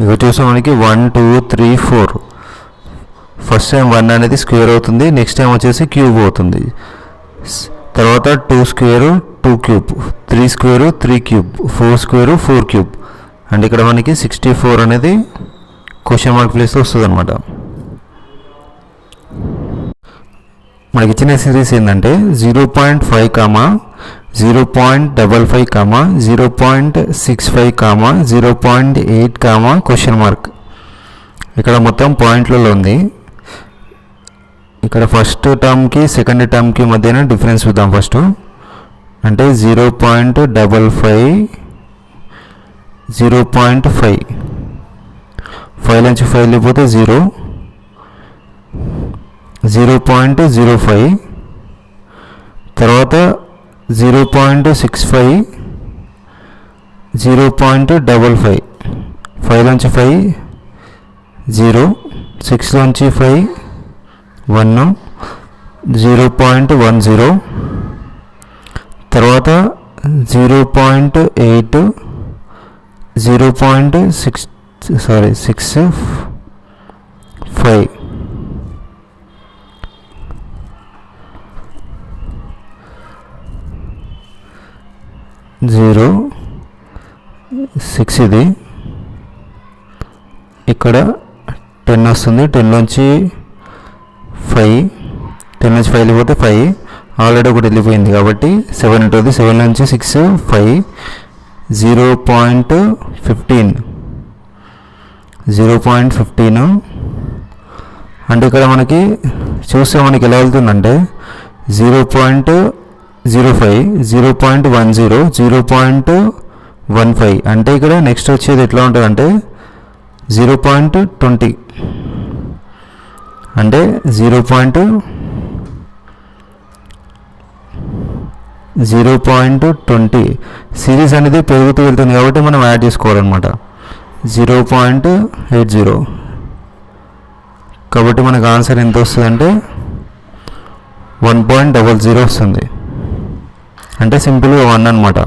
ఇక చూసాం మనకి 1 2 3 4. ఫస్ట్ టైం 1 అనేది స్క్వేర్ అవుతుంది, నెక్స్ట్ టైం వచ్చేసి క్యూబ్ అవుతుంది. తర్వాత 2 square 2 cube, 3 square 3 cube, 4 square 4 cube. And ఇక్కడ మనకి 64 అనేది క్వశ్చన్ మార్క్ ప్లేస్లో వస్తుంది అనమాట. మనకి ఇచ్చిన సిరీస్ ఏంటంటే 0.5 comma 0.55 comma 0.65 comma 0.8 comma question mark. ఇక్కడ మొత్తం పాయింట్లలో ఉంది. ఇక్కడ ఫస్ట్ టర్మ్కి సెకండ్ టర్మ్కి మధ్యన డిఫరెన్స్ చూద్దాం ఫస్ట్. అంటే 0.55 0.5, 5 నుంచి 5 వెళ్ళిపోతే 0, 0.05, తర్వాత 0.65, 0.55, 5 నుంచి 5 0, 6 నుంచి 5 1, 0.10, తర్వాత 0.8, 0.65, 0 6 ఇది. ఇక్కడ 10 వస్తుంది, 10 నుంచి 5, 10 నుంచి 5 వెళ్ళిపోతే 5, ఆల్రెడీ ఒకటి వెళ్ళిపోయింది కాబట్టి 7 ఉంటుంది. 7 నుంచి 6 5, 0.15. అంటే ఇక్కడ మనకి చూస్తే మనకి ఎలా వెళ్తుందంటే 0.05, 0.10, 0.15. అంటే ఇక్కడ నెక్స్ట్ వచ్చేది ఎట్లా ఉంటుందంటే 0.20, అంటే 0.20. సిరీస్ అనేది పెరుగుతూ వెళ్తుంది కాబట్టి మనం యాడ్ చేసుకోవాలన్నమాట. 0.80. కాబట్టి మనకు ఆన్సర్ ఎంత వస్తుందంటే 1.00 వస్తుంది. అంటే సింపుల్గా 1 అనమాట.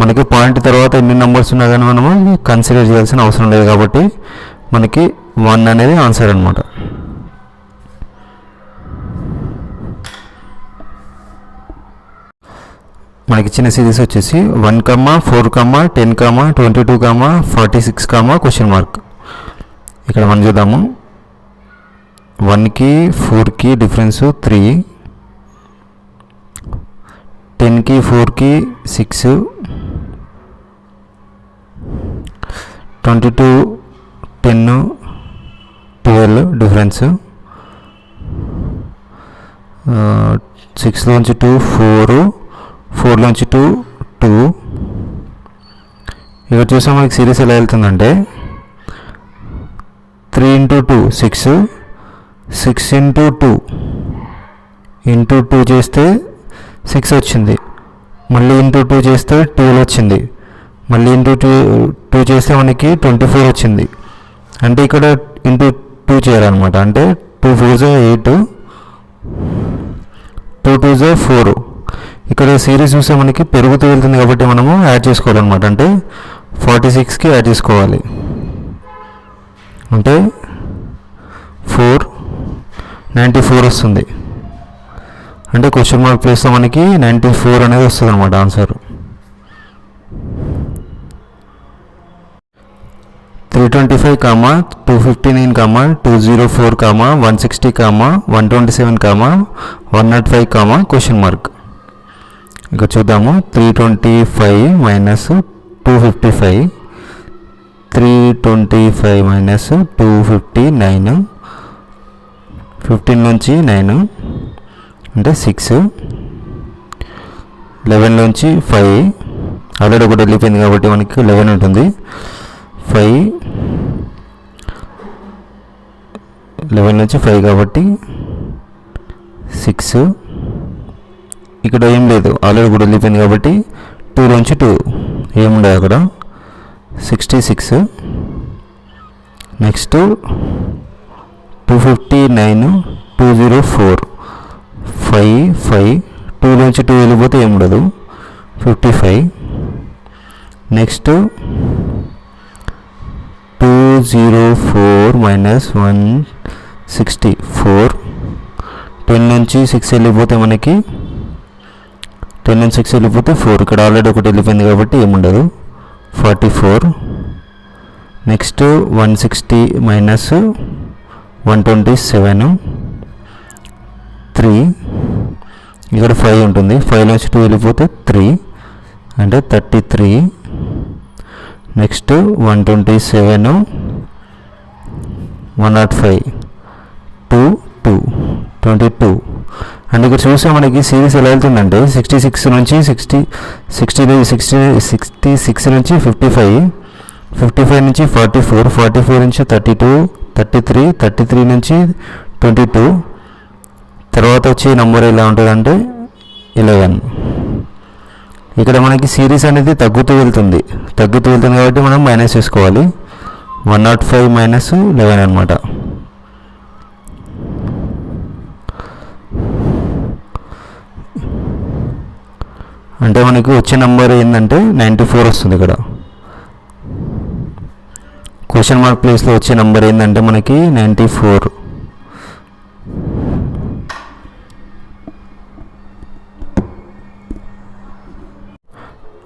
మనకి పాయింట్ తర్వాత ఎన్ని నెంబర్స్ ఉన్నా కానీ మనము కన్సిడర్ చేయాల్సిన అవసరం లేదు కాబట్టి మనకి 1 అనేది ఆన్సర్ అనమాట. మనకి ఇచ్చిన సిరీస్ వచ్చేసి 1, 4, 10, 22, 46, క్వశ్చన్ మార్క్. ఇక్కడ మనం చూద్దాము. 1కి 4కి డిఫరెన్స్ 3, 10కి 4కి 6, 22, 10, 12 డిఫరెన్స్, 6లోంచి 2 4, 4లోంచి 2 2. ఇక్కడ చూసాం మనకి సిరీస్ ఎలా వెళ్తుందంటే 3 into 2 6, 6 into 2 into 2 చేస్తే 6 వచ్చింది, మళ్ళీ ఇంటూ 2 చేస్తే 12 వచ్చింది, మళ్ళీ ఇంటూ 2 చేస్తే మనకి 24 వచ్చింది. అంటే ఇక్కడ ఇంటూ 2 చేయాలన్నమాట. అంటే 2 4 8, 2 2 4. ఇక్కడ సిరీస్ చూస్తే మనకి పెరుగుతూ వెళ్తుంది కాబట్టి మనము యాడ్ చేసుకోవాలన్నమాట. అంటే 46కి యాడ్ చేసుకోవాలి. అంటే 94 వస్తుంది. అంటే క్వశ్చన్ మార్క్ ప్లేస్లో మనకి 94 అనేది వస్తుంది అనమాట ఆన్సర్. 325, 259, 204, 160, 127, 105, question mark. ఇక చూద్దాము. 325 మైనస్ 255, 325 మైనస్ 259, 15 నుంచి 9 అంటే 6, 11 నుంచి 5, ఆల్రెడీ ఒకటి వెళ్ళిపోయింది కాబట్టి మనకి 11 ఉంటుంది. 5, 11 నుంచి 5 కాబట్టి 6, ఇక్కడ ఏం లేదు ఆల్రెడీ కూడా వెళ్ళిపోయింది కాబట్టి 2 నుంచి 2 ఏముండదు అక్కడ 66. నెక్స్ట్ 259, 204, 5 2 నుంచి 2 వెళ్ళిపోతే ఏముండదు 55. Next 2 204 minus 164. 10 నుంచి 6 వెళ్ళిపోతే మనకి 10 నుంచి 6 వెళ్ళిపోతే 4. ఇక్కడ ఆల్రెడీ ఒకటి వెళ్ళిపోయింది కాబట్టి ఏముండదు. 44. Next 160 minus 127, 3. ఇక్కడ 5 ఉంటుంది. 5 నుంచి 2 వెళ్ళిపోతే 3 అంటే 33. నెక్స్ట్ 127, 105, 22. అండ్ ఇక్కడ చూస్తే మనకి సిరీస్ ఎలా వెళ్తుందంటే 66 నుంచి 66 నుంచి 55, 55 నుంచి 44, 44 నుంచి 32, 33, 33 నుంచి 22. తర్వాత వచ్చే నెంబర్ ఎలా ఉంటుందంటే 11. ఇక్కడ మనకి సిరీస్ అనేది తగ్గుతూ వెళ్తుంది కాబట్టి మనం మైనస్ చేసుకోవాలి. 105 మైనస్ 11 అనమాట. అంటే మనకి వచ్చే నెంబర్ ఏంటంటే 94 వస్తుంది. ఇక్కడ క్వశ్చన్ మార్క్ ప్లేస్లో వచ్చే నెంబర్ ఏంటంటే మనకి 94.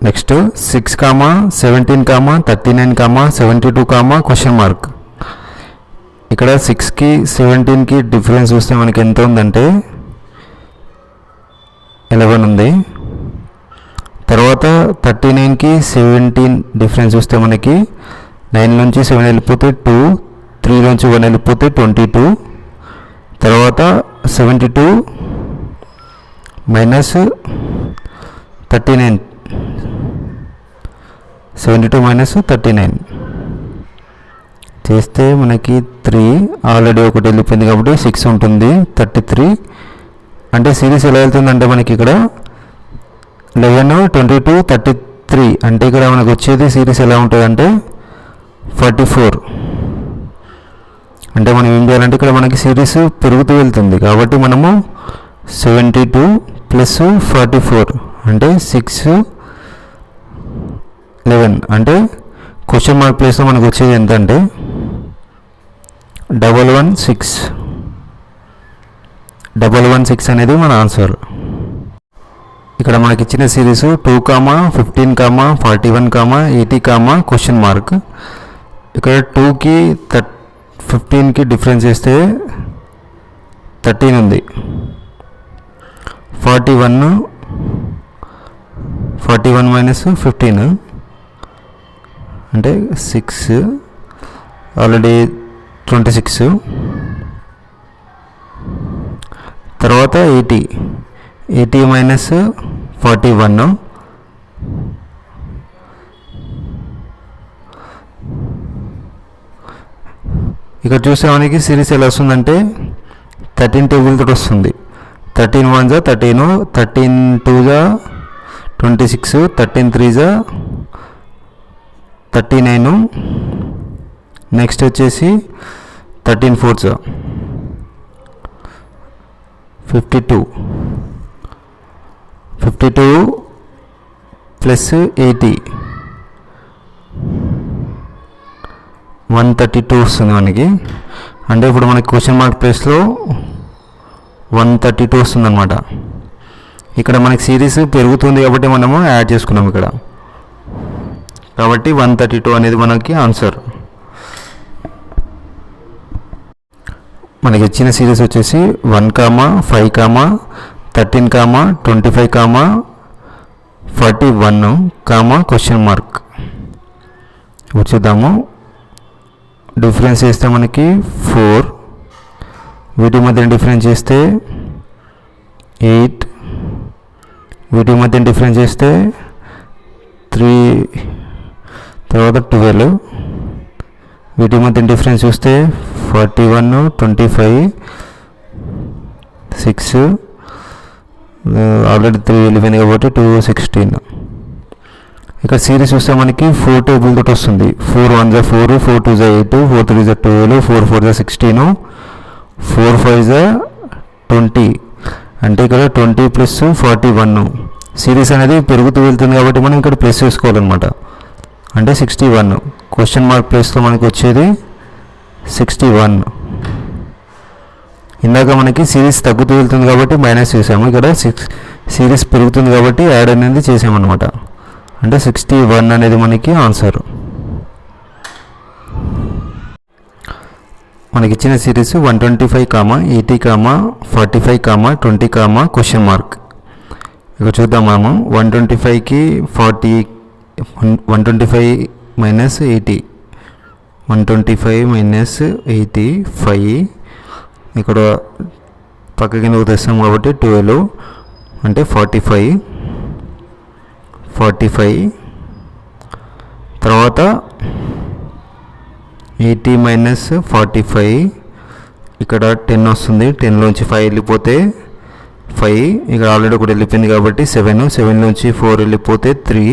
Next 6, 17, 39, 72, question mark. ఇక్కడ 6కి 17కి డిఫరెన్స్ చూస్తే మనకి ఎంత ఉందంటే 11 ఉంది. తర్వాత 39కి 17 డిఫరెన్స్ చూస్తే మనకి 9 నుంచి 7 వెళ్ళిపోతే 2, 3 నుంచి 1 వెళ్ళిపోతే 22. తర్వాత 72 మైనస్ 39, 72 మైనస్ 39 చేస్తే మనకి 3. ఆల్రెడీ ఒకటి వెళ్ళిపోయింది కాబట్టి 6 ఉంటుంది. 33. అంటే సిరీస్ ఎలా వెళ్తుందంటే మనకి ఇక్కడ 11, 22, 33. అంటే ఇక్కడ మనకు వచ్చేది సిరీస్ ఎలా ఉంటుందంటే 44. అంటే మనం ఏం చేయాలంటే ఇక్కడ మనకి సిరీస్ పెరుగుతూ వెళ్తుంది కాబట్టి మనము 72 ప్లస్ 44 అంటే 6, 11. అంటే క్వశ్చన్ మార్క్ ప్లేస్లో మనకు వచ్చేది ఎంత అంటే 116 అనేది మన ఆన్సర్. ఇక్కడ మనకి ఇచ్చిన సిరీస్ 2, 15, 41, 80, క్వశ్చన్ మార్క్. ఇక్కడ 2కి 15కి డిఫరెన్స్ చేస్తే 13 ఉంది. 41 మైనస్ 15 అంటే 6, ఆల్రెడీ 26. తర్వాత 80 మైనస్ 41 ఇక్కడ చూస్తే మనకి సిరీస్ ఎలా వస్తుందంటే 13 టేబుల్ తోటి వస్తుంది. 13 1 జా 13, 13 2 జా 26, 13 3 జా 39. నెక్స్ట్ వచ్చేసి 13 4 జా 52 ప్లస్ 80 132 వస్తుంది మనకి. అంటే ఇప్పుడు మనకి క్వశ్చన్ మార్క్ ప్లేస్లో 132 వస్తుంది అనమాట. ఇక్కడ మనకి సిరీస్ పెరుగుతుంది కాబట్టి మనము యాడ్ చేసుకున్నాం ఇక్కడ. కాబట్టి 132 అనేది మనకి ఆన్సర్. మనకి ఇచ్చిన సిరీస్ వచ్చేసి 1, 5, 13, 25, 41, క్వశ్చన్ మార్క్. చూద్దాము. డిఫరెన్స్ చేస్తే మనకి 4, వీటి మధ్య డిఫరెన్స్ చేస్తే 8, వీటి మధ్య డిఫరెన్స్ చేస్తే 3, తర్వాత 12, వీటి మధ్య డిఫరెన్స్ చూస్తే 41, 25, 6, ఆల్రెడీ 3 వెళ్ళిపోయింది కాబట్టి 2, 16. ఇక్కడ సిరీస్ చూస్తే మనకి 4 టేబుల్ తోటి వస్తుంది. 4 1 జా 4, 4 2 జా 8, 4 3 జా 12, 4 4 జా 16, 4 5 జా 20. అంటే ఇక్కడ 20 ప్లస్ 41. సిరీస్ అనేది పెరుగుతూ వెళ్తుంది కాబట్టి మనం ఇక్కడ ప్లస్ చేసుకోవాలన్నమాట. అంటే 61. క్వశ్చన్ మార్క్ ప్లేస్లో మనకి వచ్చేది 61. ఇందాక మనకి సిరీస్ తగ్గుతూ వెళ్తుంది కాబట్టి మైనస్ చేసాము, ఇక్కడ సిరీస్ పెరుగుతుంది కాబట్టి యాడ్ అనేది చేసామన్నమాట. అంటే 61 అనేది మనకి ఆన్సర్. మనకి ఇచ్చిన సిరీస్ 125, 80, 45, 20, క్వశ్చన్ మార్క్. ఇక చూద్దాం మనము. 125కి 40, 125 మైనస్ 80, 125 మైనస్ 80 5. ఇక్కడ పక్క కిందకు తెస్తాం కాబట్టి 12 అంటే 45. తర్వాత 80 మైనస్ 45, ఇక్కడ 10 వస్తుంది. 10లోంచి 5 వెళ్ళిపోతే 5, ఇక్కడ ఆల్రెడీ ఒకటి వెళ్ళిపోయింది కాబట్టి 7లోంచి 4 వెళ్ళిపోతే 3,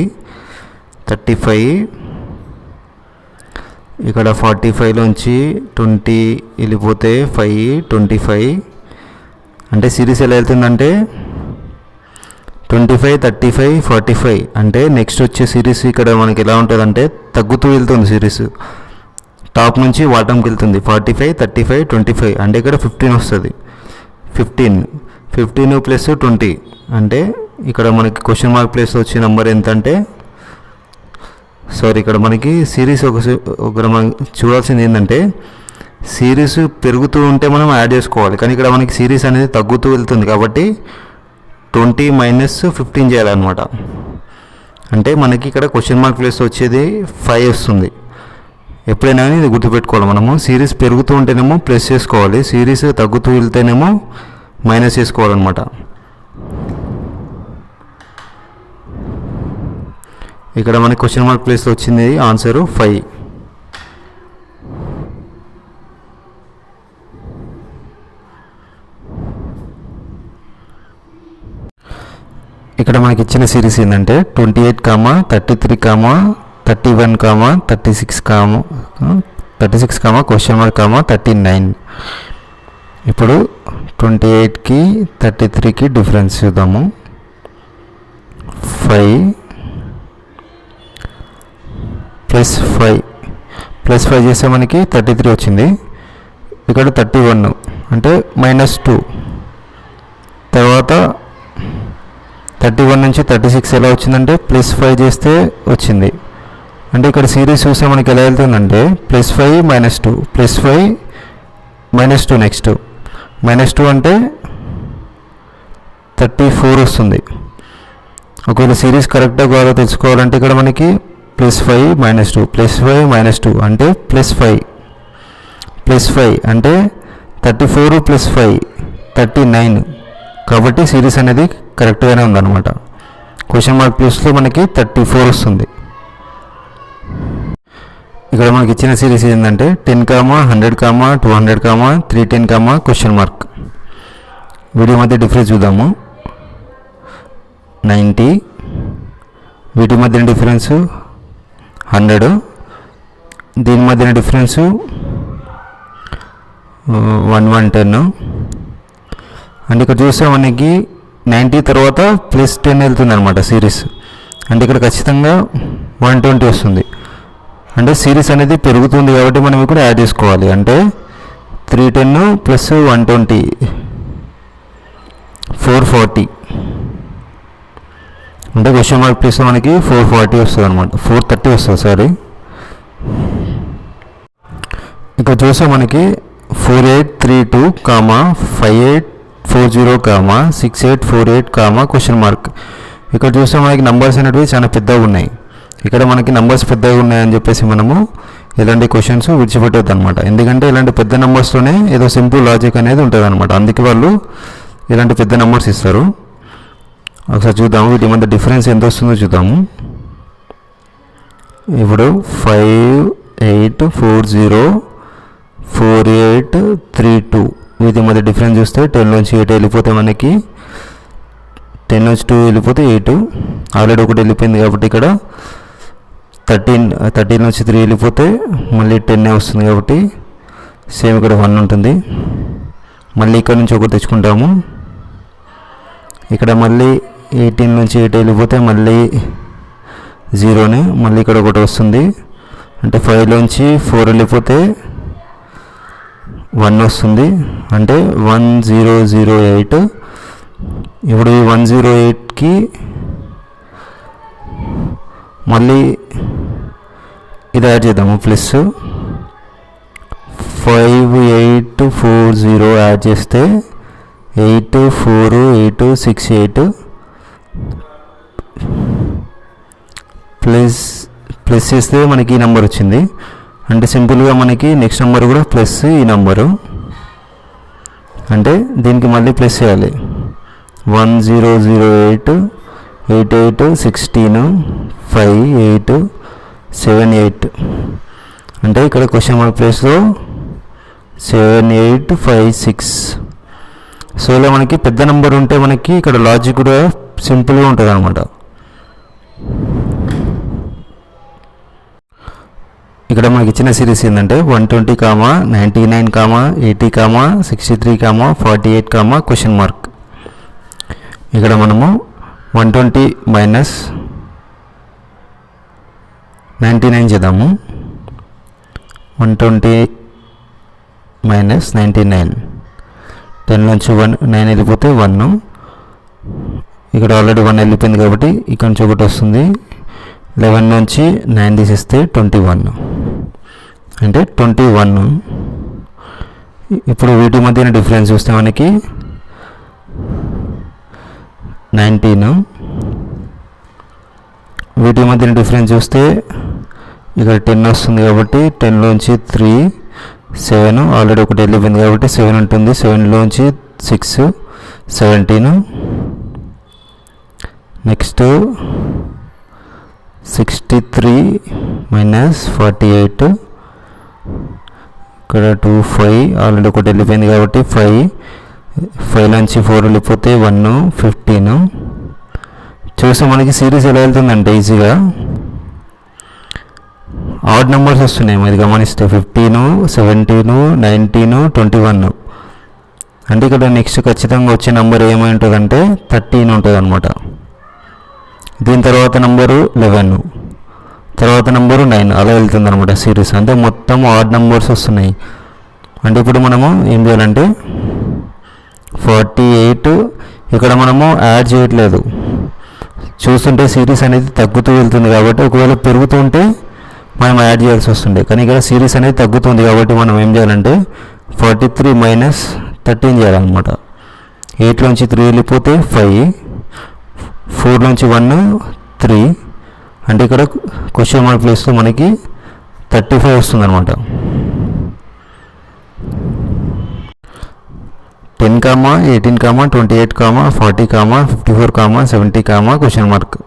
35. ఇక్కడ 45లోంచి 20 వెళ్ళిపోతే 5, 25. అంటే సిరీస్ ఎలా వెళ్తుందంటే 25, 35, 45. అంటే నెక్స్ట్ వచ్చే సిరీస్ ఇక్కడ మనకి ఎలా ఉంటుందంటే తగ్గుతూ వెళ్తుంది సిరీస్. టాప్ నుంచి బాటంకి వెళ్తుంది. 45, 35, 25 అంటే ఇక్కడ 15 వస్తుంది. 15 ప్లస్ 20 అంటే ఇక్కడ మనకి క్వశ్చన్ మార్క్ ప్లేస్లో వచ్చే నెంబర్ ఎంత అంటే ఇక్కడ మనకి సిరీస్ ఒక మనం చూడాల్సింది ఏంటంటే సిరీస్ పెరుగుతూ ఉంటే మనం యాడ్ చేసుకోవాలి, కానీ ఇక్కడ మనకి సిరీస్ అనేది తగ్గుతూ వెళ్తుంది కాబట్టి 20 మైనస్ 15 చేయాలన్నమాట. అంటే మనకి ఇక్కడ క్వశ్చన్ మార్క్ ప్లేస్ వచ్చేది 5 వస్తుంది. ఎప్పుడైనా కానీ ఇది గుర్తుపెట్టుకోవాలి మనము. సిరీస్ పెరుగుతూ ఉంటేనేమో ప్లస్ చేసుకోవాలి, సిరీస్ తగ్గుతూ వెళ్తేనేమో మైనస్ చేసుకోవాలన్నమాట. ఇక్కడ మనకి క్వశ్చన్ మార్క్ ప్లేస్లో వచ్చింది ఆన్సరు 5. ఇక్కడ మనకి ఇచ్చిన సిరీస్ ఏంటంటే 28, 33, 31, 36, క్వశ్చన్ మార్క్, 39. ఇప్పుడు 28కి 33కి డిఫరెన్స్ చూద్దాము. 5 ప్లస్ 5 చేస్తే మనకి 33 వచ్చింది. ఇక్కడ 31 అంటే -2. తర్వాత 31 నుంచి 36 ఎలా వచ్చిందంటే +5 చేస్తే వచ్చింది. అంటే ఇక్కడ సిరీస్ చూస్తే మనకి ఎలా వెళ్తుందంటే +5 -2, +5 -2, నెక్స్ట్ -2 అంటే 34 వస్తుంది. ఒకవేళ సిరీస్ కరెక్ట్గా కాదో తెలుసుకోవాలంటే ఇక్కడ మనకి +5 -2, +5 -2 అంటే +5 అంటే 34 + 5 39. కాబట్టి సిరీస్ అనేది కరెక్ట్గానే ఉందన్నమాట. క్వశ్చన్ మార్క్ ప్లేస్లో మనకి 34 వస్తుంది. ఇక్కడ మనకి ఇచ్చిన సిరీస్ ఏంటంటే 10, 100, 200, 310, క్వశ్చన్ మార్క్. వీటి మధ్య డిఫరెన్స్ చూద్దాము. 90, వీటి మధ్యన డిఫరెన్స్ 100, దీని మధ్యన డిఫరెన్స్ 110. అంటే ఇక్కడ చూస్తే మనకి 90 తర్వాత +10 వెళ్తుంది అనమాట సిరీస్. అంటే ఇక్కడ ఖచ్చితంగా 120 వస్తుంది. అంటే సిరీస్ అనేది పెరుగుతుంది కాబట్టి మనం ఇక్కడ యాడ్ చేసుకోవాలి. అంటే 310 + 120 440. అంటే క్వశ్చన్ మార్క్ ప్లేస్లో మనకి 440 వస్తుంది అనమాట, 430 వస్తుంది సారీ. ఇక్కడ చూస్తే మనకి 4832, 5840, 6848, క్వశ్చన్ మార్క్. ఇక్కడ చూస్తే మనకి నంబర్స్ అనేటివి చాలా పెద్దగా ఉన్నాయి. ఇక్కడ మనకి నంబర్స్ పెద్దగా ఉన్నాయని చెప్పేసి మనము ఇలాంటి క్వశ్చన్స్ విడిచిపెట్టవద్దు అనమాట. ఎందుకంటే ఇలాంటి పెద్ద నెంబర్స్తోనే ఏదో సింపుల్ లాజిక్ అనేది ఉంటుంది అనమాట. అందుకే వాళ్ళు ఇలాంటి పెద్ద నెంబర్స్ ఇస్తారు. ఒకసారి చూద్దాము వీటి మధ్య డిఫరెన్స్ ఎంత వస్తుందో చూద్దాము. ఇప్పుడు 58404832 వీటి మధ్య డిఫరెన్స్ చూస్తే 10 నుంచి 8 వెళ్ళిపోతే మనకి 10 నుంచి 2 వెళ్ళిపోతే 8, ఆల్రెడీ ఒకటి వెళ్ళిపోయింది కాబట్టి ఇక్కడ 13 నుంచి 3 వెళ్ళిపోతే మళ్ళీ 10 వస్తుంది కాబట్టి సేమ్ ఇక్కడ 1 ఉంటుంది. మళ్ళీ ఇక్కడ నుంచి ఒకటి తెచ్చుకుంటాము. ఇక్కడ మళ్ళీ 18 నుంచి 8 వెళ్ళిపోతే మళ్ళీ 0, మళ్ళీ ఇక్కడ ఒకటి వస్తుంది. అంటే 5 నుంచి 4 వెళ్ళిపోతే 1 వస్తుంది, అంటే 1008. ఇప్పుడు ఈ 108కి మళ్ళీ ఇది యాడ్ చేద్దాము, ప్లస్ 5840 యాడ్ చేస్తే 8468 ప్లస్ చేస్తే మనకి ఈ నెంబర్ వచ్చింది. అంటే సింపుల్గా మనకి నెక్స్ట్ నెంబర్ కూడా ప్లస్ ఈ నెంబరు, అంటే దీనికి మళ్ళీ ప్లస్ చేయాలి. 1008 88 16 5 8 7 8, అంటే ఇక్కడ క్వశ్చన్ మార్క్ ప్లేస్లో 7856. సో ఇలా మనకి పెద్ద నెంబర్ ఉంటే మనకి ఇక్కడ లాజిక్ కూడా సింపుల్గా ఉంటుంది అనమాట. ఇక్కడ మనకి ఇచ్చిన సిరీస్ ఏంటంటే 120, 99, 80, 63, 48, క్వశ్చన్ మార్క్. ఇక్కడ మనము 120 మైనస్ 99 చేద్దాము. 120 మైనస్ 99, 10 నుంచి 9 వెళ్ళిపోతే 1. ఇక్కడ ఆల్రెడీ 1 వెళ్ళిపోయింది కాబట్టి ఇక్కడ నుంచి ఒకటి వస్తుంది. 11 నుంచి 9 తీసేస్తే 21, అంటే 21. ఇప్పుడు వీటి మధ్యన డిఫరెన్స్ చూస్తే మనకి 19. వీటి మధ్యన డిఫరెన్స్ చూస్తే ఇక్కడ 10 వస్తుంది కాబట్టి 10లోంచి 3 7, ఆల్రెడీ ఒకటి వెళ్ళిపోయింది కాబట్టి 7 ఉంటుంది. 7లోంచి 6 17. నెక్స్ట్ 63 మైనస్ 48, ఇక్కడ 2 5, ఆల్రెడీ ఒకటి వెళ్ళిపోయింది కాబట్టి 5 నుంచి 4 వెళ్ళిపోతే 1 15. చూస్తే మనకి సిరీస్ ఎలా వెళ్తుందంటే ఈజీగా ఆడ్ నెంబర్స్ వస్తున్నాయి. అది గమనిస్తే 15, 17, 19, 21. అంటే ఇక్కడ నెక్స్ట్ ఖచ్చితంగా వచ్చే నెంబర్ ఏమై ఉంటుందంటే 13 ఉంటుంది అనమాట. దీని తర్వాత నెంబరు 11, తర్వాత నెంబరు 9, అలా వెళ్తుంది అనమాట సిరీస్. అంటే మొత్తం ఆడ్ నెంబర్స్ వస్తున్నాయి. అంటే ఇప్పుడు మనము ఏం చేయాలంటే 48 ఇక్కడ మనము యాడ్ చేయట్లేదు. చూస్తుంటే సిరీస్ అనేది తగ్గుతూ వెళ్తుంది కాబట్టి ఒకవేళ పెరుగుతుంటే మనం యాడ్ చేయాల్సి వస్తుండే, కానీ ఇక్కడ సిరీస్ అనేది తగ్గుతుంది కాబట్టి మనం ఏం చేయాలంటే 43 మైనస్ 13 చేయాలన్నమాట. 8లోంచి 3 వెళ్ళిపోతే 5, 4లోంచి 1 3, అంటే ఇక్కడ క్వశ్చన్ మార్క్ ప్లేస్లో మనకి 35 వస్తుంది అనమాట. 10, 18, 28, 40, 54, 70, క్వశ్చన్ మార్క్.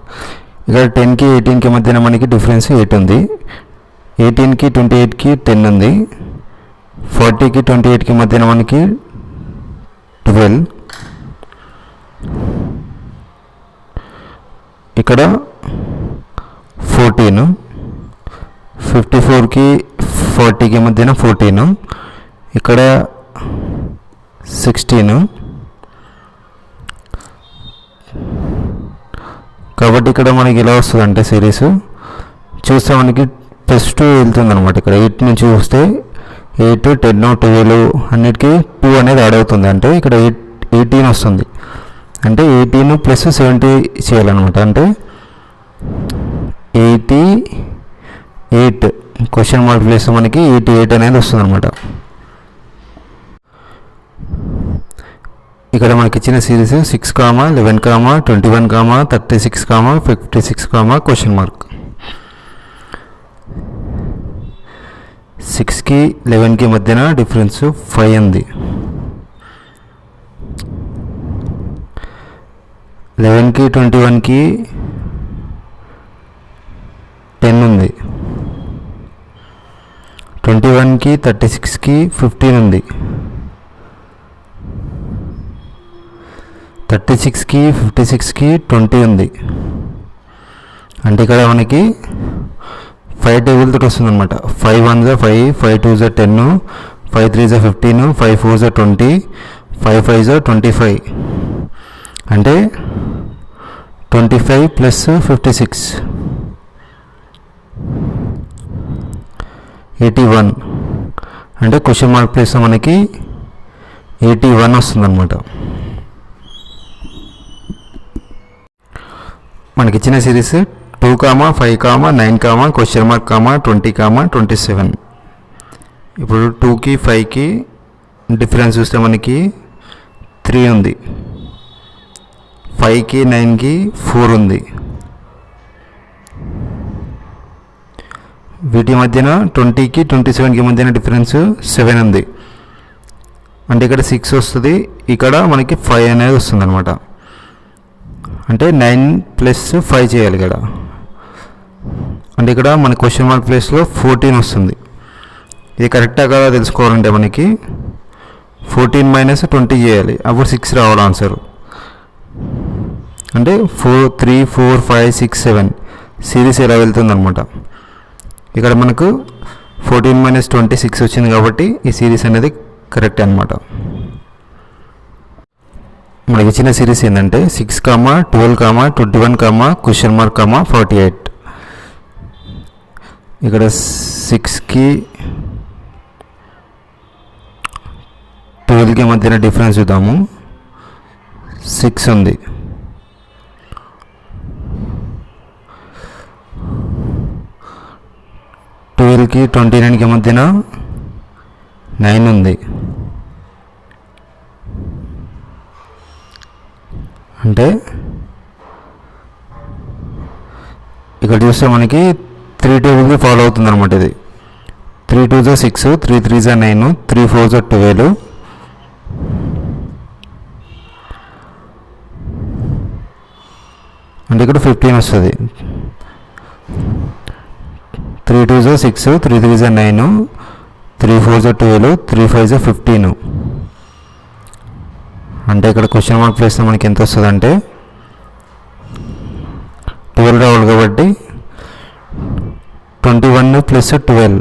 ఇక్కడ 10కి 18కి మధ్యన మనకి డిఫరెన్స్ 8 ఉంది. 18కి 28కి 10 ఉంది. 40కి 28కి మధ్యన మనకి 12. ఇక్కడ 14, 54కి 40కి మధ్యన 14, ఇక్కడ 16. కాబట్టి ఇక్కడ మనకి ఎలా వస్తుంది అంటే సిరీస్ చూస్తే మనకి +2 వెళ్తుంది అనమాట. ఇక్కడ 8 నుంచి చూస్తే 8, 10, 12 అన్నిటికీ 2 అనేది యాడ్ అవుతుంది. అంటే ఇక్కడ 18 వస్తుంది. అంటే 18 + 70 చేయాలన్నమాట. అంటే 88, క్వశ్చన్ మార్క్ ప్లేస్ మనకి 88 అనేది వస్తుంది అనమాట. ఇక్కడ మనకి ఇచ్చిన సిరీస్ 6, 11, 21, 36, 56, క్వశ్చన్ మార్క్. 6కి 11కి మధ్యన డిఫరెన్స్ 5 ఉంది. 11కి 21కి 10 ఉంది. 21కి 36కి 15 ఉంది. 36కి 56కి 20 ఉంది. అంటే ఇక్కడ మనకి 5 టేబుల్ తోటి వస్తుంది అనమాట. 5 1 5, 5 2 10, 5 3 15, 5 4 20, 5 5 25. అంటే 25 + 56 81. అంటే క్వశ్చన్ మార్క్ ప్లేస్లో మనకి 81 వస్తుందన్నమాట. మనకి ఇచ్చిన సిరీస్ 2, 5, 9, క్వశ్చన్ మార్క్, 20, 27. ఇప్పుడు 2కి 5కి డిఫరెన్స్ చూస్తే మనకి 3 ఉంది, 5కి 9కి 4 ఉంది. వీటి మధ్యన 20కి 27కి మధ్యన డిఫరెన్స్ 7 ఉంది. అంటే ఇక్కడ 6 వస్తుంది, ఇక్కడ మనకి 5 అనేది వస్తుంది అనమాట. అంటే 9 + 5 చేయాలి ఇక్కడ. అంటే ఇక్కడ మన క్వశ్చన్ మార్క్ ప్లేస్లో 14 వస్తుంది. ఇది కరెక్టా కదా తెలుసుకోవాలంటే మనకి 14 - 20 చేయాలి, అప్పుడు 6 రావాలి ఆన్సర్. అంటే 4, 3, 4, 5, 6, 7 సిరీస్ ఎలా వెళ్తుంది అనమాట. ఇక్కడ మనకు 14 - 20 6 వచ్చింది కాబట్టి ఈ సిరీస్ అనేది కరెక్ట్ అనమాట. మనకి ఇచ్చిన సిరీస్ ఏంటంటే 6, 12, 21, క్వశ్చన్ మార్క్, 48. ఇక్కడ 6కి 12కి మధ్యన డిఫరెన్స్ చూద్దాము. 6 ఉంది, 12కి 29కి మధ్యన 9 ఉంది. అంటే ఇక్కడ చూస్తే మనకి 3 టేబుల్కి ఫాలో అవుతుంది అనమాట. ఇది 3 2 6, 3 3 9, 3 4 12. అంటే ఇక్కడ 15 వస్తుంది. 3 2 6, 3 3 9, 3 4 12, 3 5 15. అంటే ఇక్కడ క్వశ్చన్ మార్క్ ప్లేస్లో మనకి ఎంత వస్తుంది అంటే 12 రావాలి కాబట్టి 21 + 12,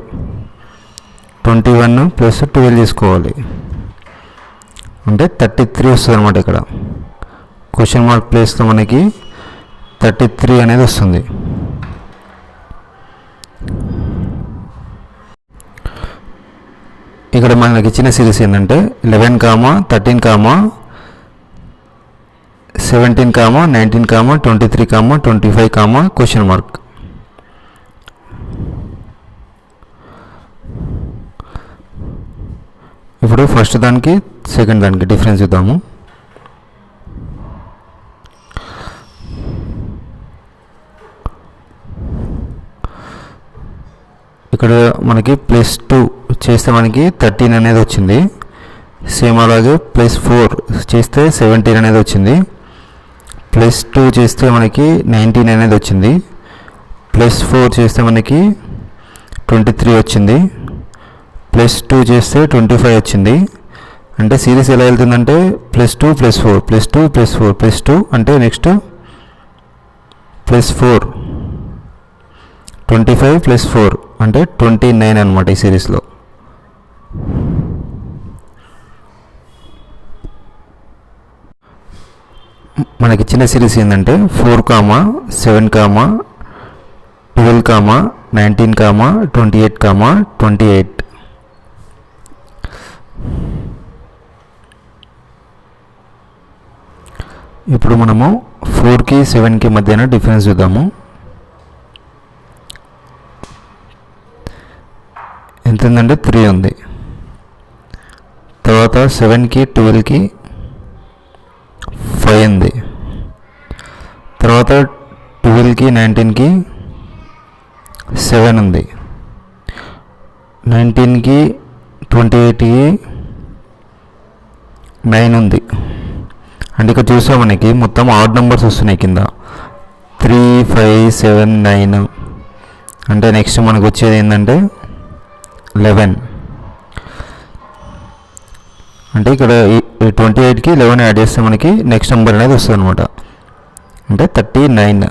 21 + 12 తీసుకోవాలి. అంటే 33 వస్తుంది అనమాట. ఇక్కడ క్వశ్చన్ మార్క్ ప్లేస్లో మనకి 33 అనేది వస్తుంది. ఇక్కడ మనకి ఇచ్చిన సిరీస్ ఏంటంటే 11, 13, 17, 19, 23, 25, క్వశ్చన్ మార్క్. ఇప్పుడు ఫస్ట్ దానికి సెకండ్ దానికి డిఫరెన్స్ చూద్దాము. ఇక్కడ మనకి +2 చేస్తే మనకి 13 అనేది వచ్చింది. సేమ్ అలాగే +4 చేస్తే 17 అనేది వచ్చింది. +2 చేస్తే మనకి 19 అనేది వచ్చింది. +4 చేస్తే మనకి 23 వచ్చింది. +2 చేస్తే 25 వచ్చింది. అంటే సిరీస్ ఎలా వెళ్తుందంటే +2 + 4, +2 + 4, +2 అంటే నెక్స్ట్ +4, 25 + 4 అంటే 29 అనమాట ఈ సిరీస్లో. మనకి ఇచ్చిన సిరీస్ ఏంటంటే 4, 7, 12, 19, 28, 28. ఇప్పుడు మనము 4కి 7కి మధ్యన డిఫరెన్స్ చూద్దాము. ఎంత ఉందంటే 3 ఉంది. తర్వాత 7కి 12కి 5 ఉంది. తర్వాత 12కి 19కి 7 ఉంది. 19కి 28కి 9 ఉంది. అంటే ఇక్కడ చూసా మనకి మొత్తం ఆడ్ నెంబర్స్ వస్తున్నాయి కింద 3, 5, 7, 9. అంటే నెక్స్ట్ మనకు వచ్చేది ఏంటంటే 11. అంటే ఇక్కడ 28కి 11 యాడ్ చేస్తే మనకి నెక్స్ట్ నెంబర్ అనేది వస్తుంది అనమాట. అంటే 39.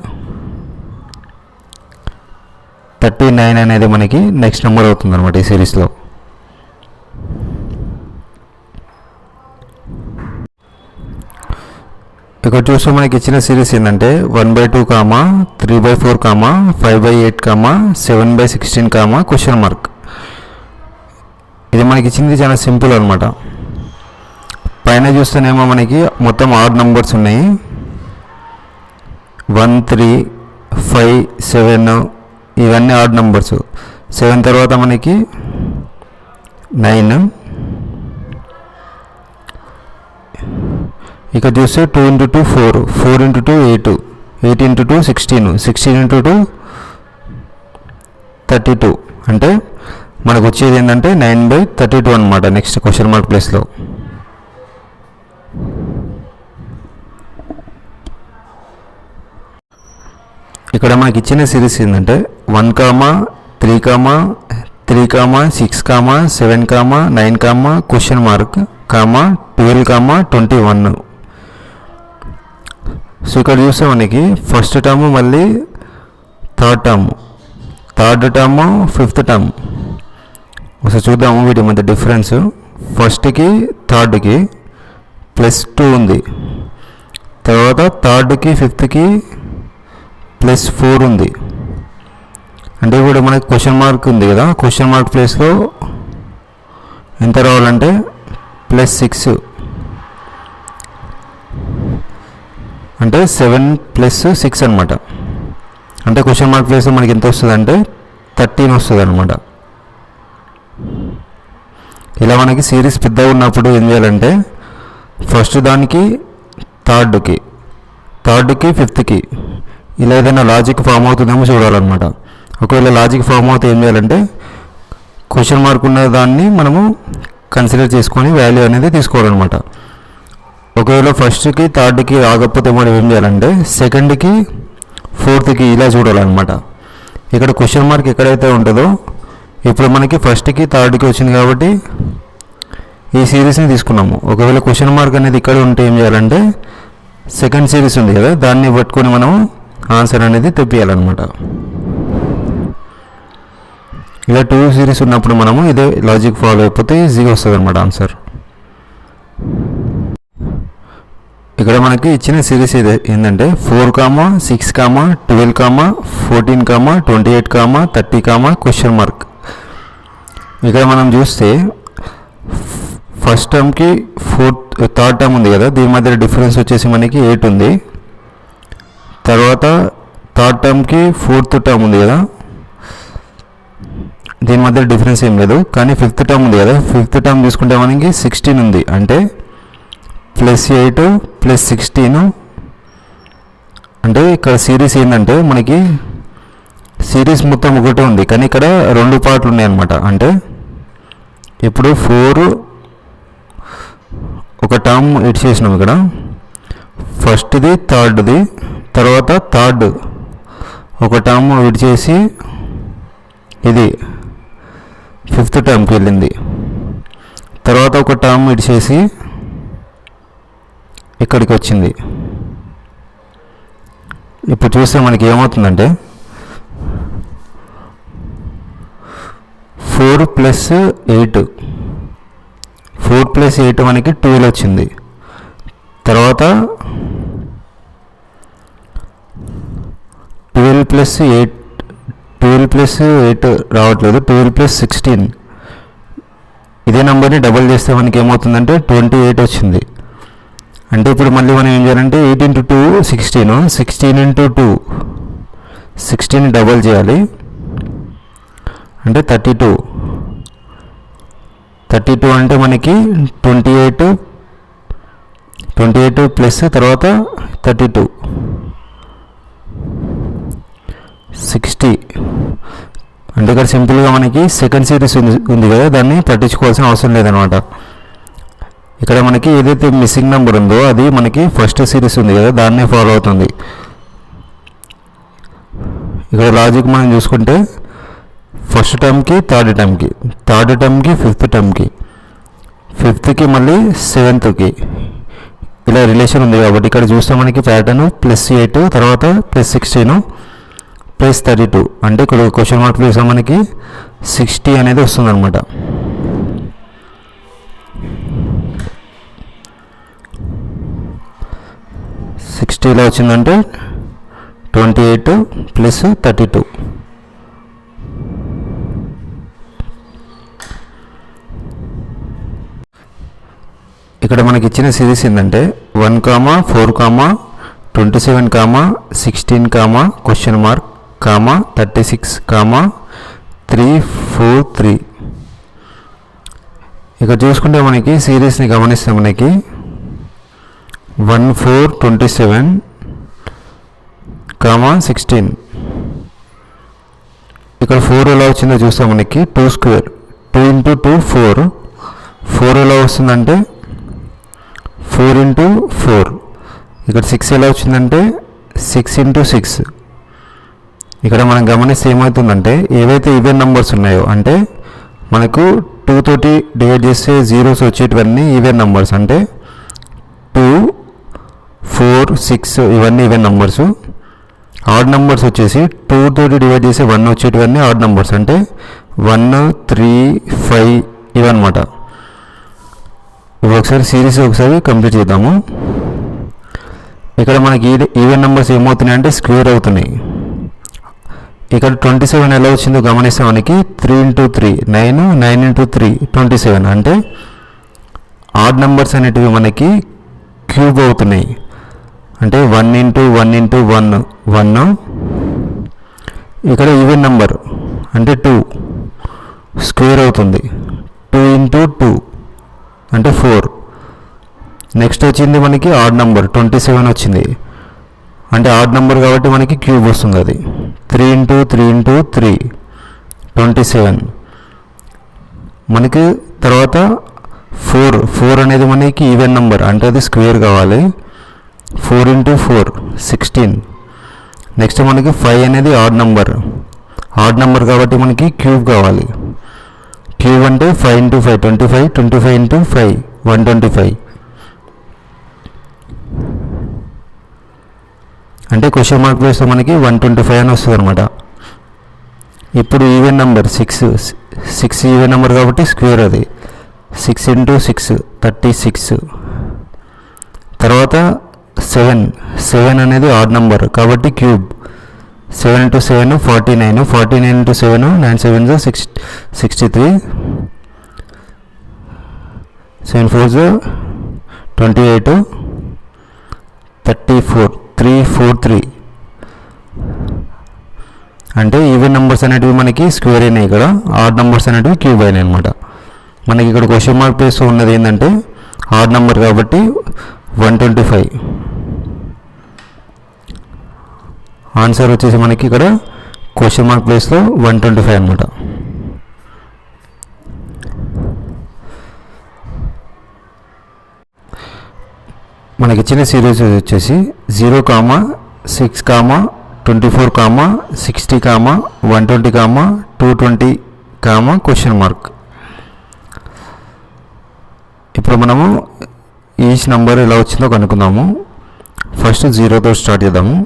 39 అనేది మనకి నెక్స్ట్ నెంబర్ అవుతుంది అనమాట ఈ సిరీస్లో. ఇక్కడ చూస్తే మనకి ఇచ్చిన సిరీస్ ఏంటంటే 1/2, 3/4, 5/8, 7/16, క్వశ్చన్ మార్క్. ఇది మనకి ఇచ్చింది చాలా సింపుల్ అనమాట. పైన చూస్తేనేమో మనకి మొత్తం 6 నంబర్స్ ఉన్నాయి. 1 3 5 7 ఇవన్నీ 6 నంబర్స్. 7 తర్వాత మనకి 9. ఇక చూస్తే 2 × 2 4, 4 × 2 8, 8 × 2 16, 16 × 2 32. అంటే మనకు వచ్చేది ఏంటంటే 9/32 అనమాట. నెక్స్ట్ క్వశ్చన్ మార్క్ ప్లేస్లో. ఇక్కడ మనకి ఇచ్చిన సిరీస్ ఏంటంటే 1, 3, 3, 6, 7, 9, క్వశ్చన్ మార్క్, 12, 21. సో ఇక్కడ చూస్తే మనకి ఫస్ట్ టర్మ్ మళ్ళీ థర్డ్ టర్మ్ ఫిఫ్త్ టర్మ్. ఒకసారి చూద్దాము వీటి మధ్య డిఫరెన్స్. ఫస్ట్కి థర్డ్కి +2 ఉంది. తర్వాత థర్డ్కి ఫిఫ్త్కి +4 ఉంది. అంటే ఇప్పుడు మనకి క్వశ్చన్ మార్క్ ఉంది కదా, క్వశ్చన్ మార్క్ ప్లేస్లో ఎంత రావాలంటే +6, అంటే 7 + 6 అనమాట. అంటే క్వశ్చన్ మార్క్ ప్లేస్లో మనకి ఎంత వస్తుంది అంటే 13 వస్తుంది అనమాట. ఇలా మనకి సిరీస్ పెద్దగా ఉన్నప్పుడు ఏం చేయాలంటే ఫస్ట్ దానికి థర్డ్కి ఫిఫ్త్కి ఇలా ఏదైనా లాజిక్ ఫామ్ అవుతుందేమో చూడాలన్నమాట. ఒకవేళ లాజిక్ ఫామ్ అవుతే ఏం చేయాలంటే క్వశ్చన్ మార్క్ ఉన్న దాన్ని మనము కన్సిడర్ చేసుకొని వాల్యూ అనేది తీసుకోవాలన్నమాట. ఒకవేళ ఫస్ట్కి థర్డ్కి ఆగకపోతే మనం ఏం చేయాలంటే సెకండ్కి ఫోర్త్కి ఇలా చూడాలన్నమాట. ఇక్కడ క్వశ్చన్ మార్క్ ఎక్కడైతే ఉంటుందో ఇప్పుడు మనకి ఫస్ట్కి థర్డ్కి వచ్చింది కాబట్టి ఈ సిరీస్ని తీసుకున్నాము. ఒకవేళ క్వశ్చన్ మార్క్ అనేది ఇక్కడ ఉంటే ఏం చేయాలంటే సెకండ్ సిరీస్ ఉంది కదా, దాన్ని పట్టుకొని మనం ఆన్సర్ అనేది తెప్పియాలన్నమాట. ఇలా 2 సిరీస్ ఉన్నప్పుడు మనము ఇదే లాజిక్ ఫాలో అయిపోతే ఈజీగా వస్తుంది అనమాట ఆన్సర్. ఇక్కడ మనకి ఇచ్చిన సిరీస్ ఏంటంటే 4, 6, 12, 14, 28, 30, క్వశ్చన్ మార్క్. ఇక్కడ మనం చూస్తే ఫస్ట్ టర్మ్కి థర్డ్ టర్మ్ ఉంది కదా, దీని మధ్య డిఫరెన్స్ వచ్చేసి మనకి 8 ఉంది. తర్వాత థర్డ్ టర్మ్కి ఫోర్త్ టర్మ్ ఉంది కదా, దీని మధ్య డిఫరెన్స్ ఏం లేదు. కానీ ఫిఫ్త్ టర్మ్ ఉంది కదా, ఫిఫ్త్ టర్మ్ తీసుకుంటే మనకి 16 ఉంది. అంటే +8 +16. అంటే ఇక్కడ సిరీస్ ఏంటంటే మనకి సిరీస్ మొత్తం ఒకటే ఉంది, కానీ ఇక్కడ 2 పార్ట్లు ఉన్నాయి అన్నమాట. అంటే ఇప్పుడు 4 ఒక టర్మ్ ఇట్ చేసినాం ఇక్కడ, ఫస్ట్ది థర్డ్ది, తర్వాత థర్డ్ ఒక టర్మ్ ఇట్ చేసి ఇది ఫిఫ్త్ టర్మ్కి వెళ్ళింది. తర్వాత ఒక టర్మ్ ఇట్ చేసి ఇక్కడికి వచ్చింది. ఇప్పుడు చూస్తే మనకి ఏమవుతుందంటే 4 + 8 మనకి 12 వచ్చింది. తర్వాత 12 + 8 రావట్లేదు, 12 + 16. ఇదే నెంబర్ని డబల్ చేస్తే మనకి ఏమవుతుందంటే 28 వచ్చింది. అంటే ఇప్పుడు మళ్ళీ మనం ఏం చేయాలంటే 8 × 2 16, 16 × 2 16 డబల్ చేయాలి, అంటే 32 అంటే మనకి 28 ప్లస్ తర్వాత 32 60. అంటే ఇక్కడ సింపుల్గా మనకి సెకండ్ సిరీస్ ఉంది కదా, దాన్ని పట్టించుకోవాల్సిన అవసరం లేదనమాట. ఇక్కడ మనకి ఏదైతే మిస్సింగ్ నెంబర్ ఉందో అది మనకి ఫస్ట్ సిరీస్ ఉంది కదా, దాన్నే ఫాలో అవుతుంది. ఇక్కడ లాజిక్ మనం చూసుకుంటే ఫస్ట్ టర్మ్కి థర్డ్ టర్మ్కి ఫిఫ్త్కి మళ్ళీ 7th ఇలా రిలేషన్ ఉంది కాబట్టి ఇక్కడ చూస్తే మనకి ప్యాటర్న్ +8 తర్వాత +16 +32. అంటే ఇక్కడ క్వశ్చన్ మార్క్ చూస్తే మనకి 60 అనేది వస్తుంది అనమాట. ఇలా వచ్చిందంటే 28 + 32. ఇక్కడ మనకి ఇచ్చిన సిరీస్ ఏంటంటే 1, 4, 27, 16, క్వశ్చన్ మార్క్, 36, 3, 4, 3. ఇక్కడ చూసుకుంటే మనకి సిరీస్ని గమనిస్తే మనకి 1, 4, 27, 16. ఇక్కడ 4 ఎలా వచ్చిందో చూస్తాం. మనకి 2 స్క్వేర్, 2 × 2 4. 4 ఎలా వస్తుందంటే 4 × 4. ఇక్కడ 6 ఎలా వచ్చిందంటే 6 × 6. ఇక్కడ మనం గమనిస్తే ఏమవుతుందంటే ఏవైతే ఈవెన్ నెంబర్స్ ఉన్నాయో, అంటే మనకు 2 తోటి డివైడ్ చేస్తే జీరోస్ వచ్చేటివన్నీ ఈవెన్ నెంబర్స్, అంటే 2, 4, 6 ఇవన్నీ ఈవెన్ నెంబర్స్. ఆడ్ నెంబర్స్ వచ్చేసి 2 తోటి డివైడ్ చేస్తే 1 వచ్చేటివన్నీ ఆడ్ నెంబర్స్, అంటే 1, 3, 5 ఇవన్నమాట. ఇవి ఒకసారి సిరీస్ ఒకసారి కంప్లీట్ చేద్దాము. ఇక్కడ మనకి ఈవెన్ నెంబర్స్ ఏమవుతున్నాయి అంటే స్క్వేర్ అవుతున్నాయి. ఇక్కడ 27 ఎలా వచ్చిందో గమనిస్తే మనకి 3 × 3 9, 9 × 3 27, అంటే ఆడ్ నెంబర్స్ అనేటివి మనకి క్యూబ్ అవుతున్నాయి. అంటే 1 × 1 × 1 1. ఇక్కడ ఈవెన్ నెంబర్ అంటే 2 స్క్వేర్ అవుతుంది. 2 × 2 అంటే 4. నెక్స్ట్ వచ్చింది మనకి ఆడ్ నెంబర్ 27 వచ్చింది, అంటే ఆడ్ నెంబర్ కాబట్టి మనకి క్యూబ్ వస్తుంది. అది 3 × 3 × 3 27. మనకి తర్వాత 4 అనేది మనకి ఈవెన్ నెంబర్, అంటే అది స్క్వేర్ కావాలి. 4 × 4 16. నెక్స్ట్ మనకి 5 అనేది ఆడ్ నెంబర్ కాబట్టి మనకి క్యూబ్ కావాలి. క్యూబ్ అంటే 5 × 5 25, 25 × 5 125. అంటే క్వశ్చన్ మార్క్ వేస్తే మనకి 125 అని వస్తుంది అనమాట. ఇప్పుడు ఈవెన్ నెంబర్ 6 ఈవెన్ నెంబర్ కాబట్టి స్క్వేర్, అది 6 × 6 36. తర్వాత 7 అనేది ఆడ్ నెంబర్ కాబట్టి క్యూబ్. 7 × 7 49, 49 × 7 9 7 63, 7 4 28, 34 3 4 3. అంటే ఈవెన్ నెంబర్స్ అనేటివి మనకి స్క్వేర్ అయినాయి, ఇక్కడ ఆడ్ నెంబర్స్ అనేటివి క్యూబ్ అయినాయి అనమాట. మనకి ఇక్కడ క్వశ్చన్ మార్క్ ప్లేస్ ఉన్నది ఏంటంటే ఆడ్ నెంబర్ కాబట్టి 125. ఆన్సర్ వచ్చేసి మనకి ఇక్కడ క్వశ్చన్ మార్క్ ప్లేస్లో 125 అనమాట. మనకి ఇచ్చిన సిరీస్ వచ్చేసి 0, 6, 24, 60, 120, 220, క్వశ్చన్ మార్క్. ఇప్పుడు మనము ఈచ్ నెంబర్ ఎలా వచ్చిందో కనుక్కుందాము. ఫస్ట్ 0తో స్టార్ట్ చేద్దాము.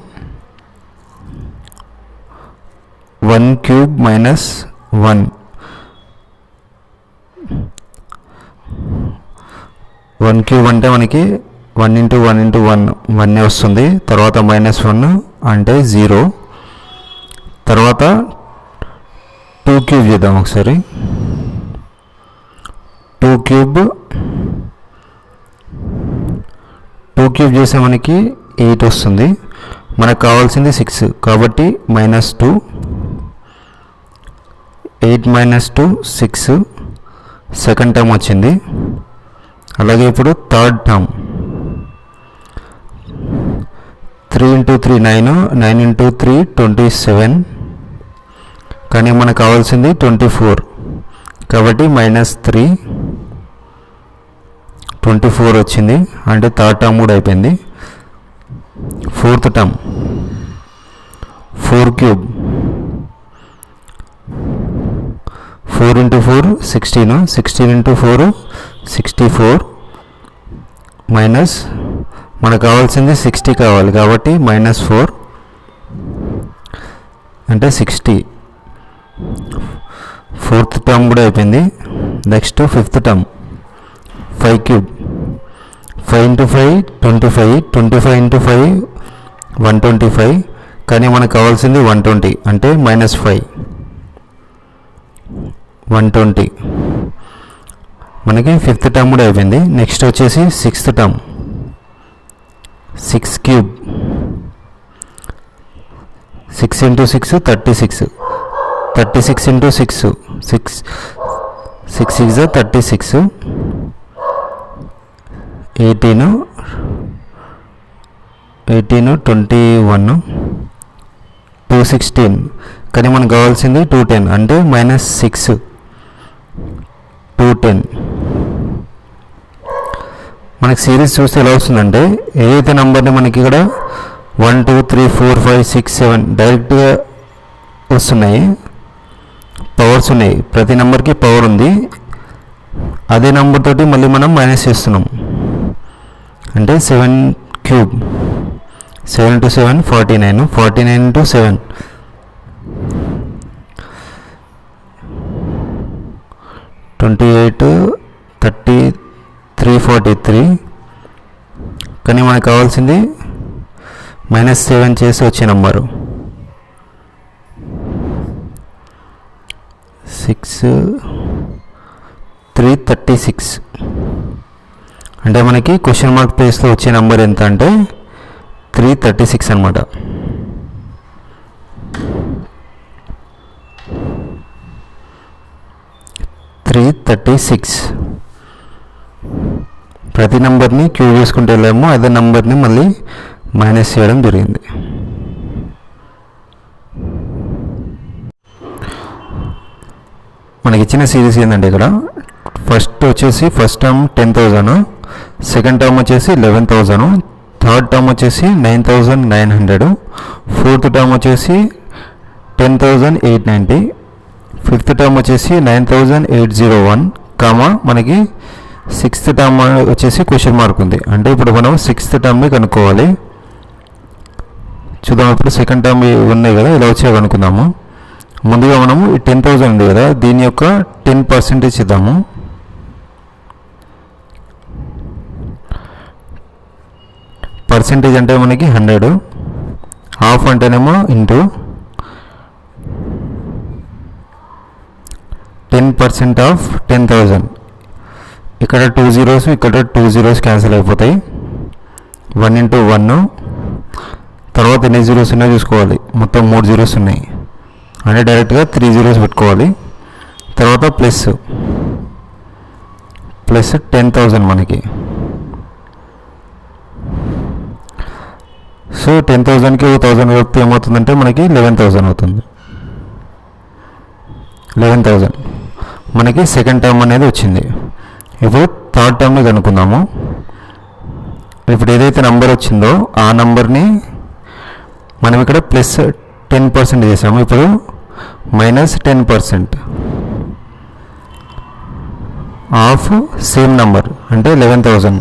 1³ - 1. 1³ అంటే మనకి 1 × 1 × 1 1 వస్తుంది. తర్వాత -1 అంటే 0. తర్వాత 2³ చేద్దాం ఒకసారి. 2³ చేస్తే మనకి 8 వస్తుంది. మనకు కావాల్సింది 6 కాబట్టి -2. 8 - 2 6 సెకండ్ టర్మ్ వచ్చింది. అలాగే ఇప్పుడు థర్డ్ టర్మ్ 3 × 3 9, 9 × 3 27, కానీ మనకు కావాల్సింది 24 కాబట్టి -3 24 వచ్చింది, అంటే థర్డ్ టర్మ్ కూడా అయిపోయింది. ఫోర్త్ టర్మ్ 4³ 4 × 4 16, 16 × 4 64, మైనస్ మనకు కావాల్సింది 60 కావాలి కాబట్టి -4 అంటే 60. ఫోర్త్ టర్మ్ కూడా అయిపోయింది. నెక్స్ట్ ఫిఫ్త్ టర్మ్ 5³ 5 × 5 25, 25 × 5 125, కానీ మనకు కావాల్సింది 120 అంటే -5 120 మనకి ఫిఫ్త్ టర్మ్ కూడా అయిపోయింది. నెక్స్ట్ వచ్చేసి sixth term. 6 cube, 6 into 6 36, 36 into 6 6 is 36, 18 21 216. కానీ మనకు కావాల్సింది 210 అంటే -6 210. మనకి సిరీస్ చూస్తే ఎలా వస్తుందంటే ఏదైతే నెంబర్ని మనకి ఇక్కడ 1 2 3 4 5 6 7 డైరెక్ట్గా వస్తున్నాయి, పవర్స్ ఉన్నాయి, ప్రతి నెంబర్కి పవర్ ఉంది. అదే నెంబర్ తోటి మళ్ళీ మనం మైనస్ చేస్తున్నాం అంటే 7 క్యూబ్, 7 into 7 49, 49 into 7 28 30 343. కానీ మనకు కావాల్సింది -7 చేసి వచ్చే నెంబరు 6 336. అంటే మనకి క్వశ్చన్ మార్క్ ప్లేస్లో వచ్చే నెంబర్ ఎంత అంటే 336 అనమాట. ప్రతి నెంబర్ని క్యూబ్ చేసుకుంటూ వెళ్ళాము, అదే నెంబర్ని మళ్ళీ మైనస్ చేయడం జరిగింది. మనకి ఇచ్చిన సిరీస్ ఏంటంటే ఇక్కడ ఫస్ట్ టర్మ్ 10,000, సెకండ్ టర్మ్ వచ్చేసి 11,000, థర్డ్ టర్మ్ వచ్చేసి 9,900, ఫోర్త్ టర్మ్ వచ్చేసి 10,890, ఫిఫ్త్ టర్మ్ వచ్చేసి 9,801, మనకి సిక్స్త్ టర్మ్ వచ్చేసి క్వశ్చన్ మార్క్ ఉంది. అంటే ఇప్పుడు మనం సిక్స్త్ టర్మ్ని కనుక్కోవాలి. చూద్దాం. ఇప్పుడు సెకండ్ టర్మ్ ఉన్నాయి కదా, ఇలా వచ్చాయో కనుక్కుందాము. ముందుగా మనము 10,000 ఉంది కదా, దీని యొక్క 10% ఇద్దాము. పర్సెంటేజ్ అంటే మనకి 100, హాఫ్ అంటేనేమో ఇంటూ 10% ఆఫ్ 10,000. ఇక్కడ 2 zeros, ఇక్కడ 2 zeros క్యాన్సిల్ అయిపోతాయి. 1 into 1, తర్వాత ఎన్ని జీరోస్ ఉన్నాయో చూసుకోవాలి. మొత్తం 3 zeros ఉన్నాయి అంటే డైరెక్ట్గా 3 zeros పెట్టుకోవాలి. తర్వాత ప్లస్ 10,000 మనకి. సో 10,000కి 1,000 కలిపితే ఏమవుతుందంటే మనకి 11,000 అవుతుంది. 11,000 మనకి సెకండ్ టర్మ్ అనేది వచ్చింది. ఇప్పుడు థర్డ్ టర్మ్ని కనుక్కుందాము. ఇప్పుడు ఏదైతే నెంబర్ వచ్చిందో ఆ నెంబర్ని మనం ఇక్కడ +10% చేసాము. ఇప్పుడు -10% ఆఫ్ సేమ్ నెంబర్ అంటే 11,000.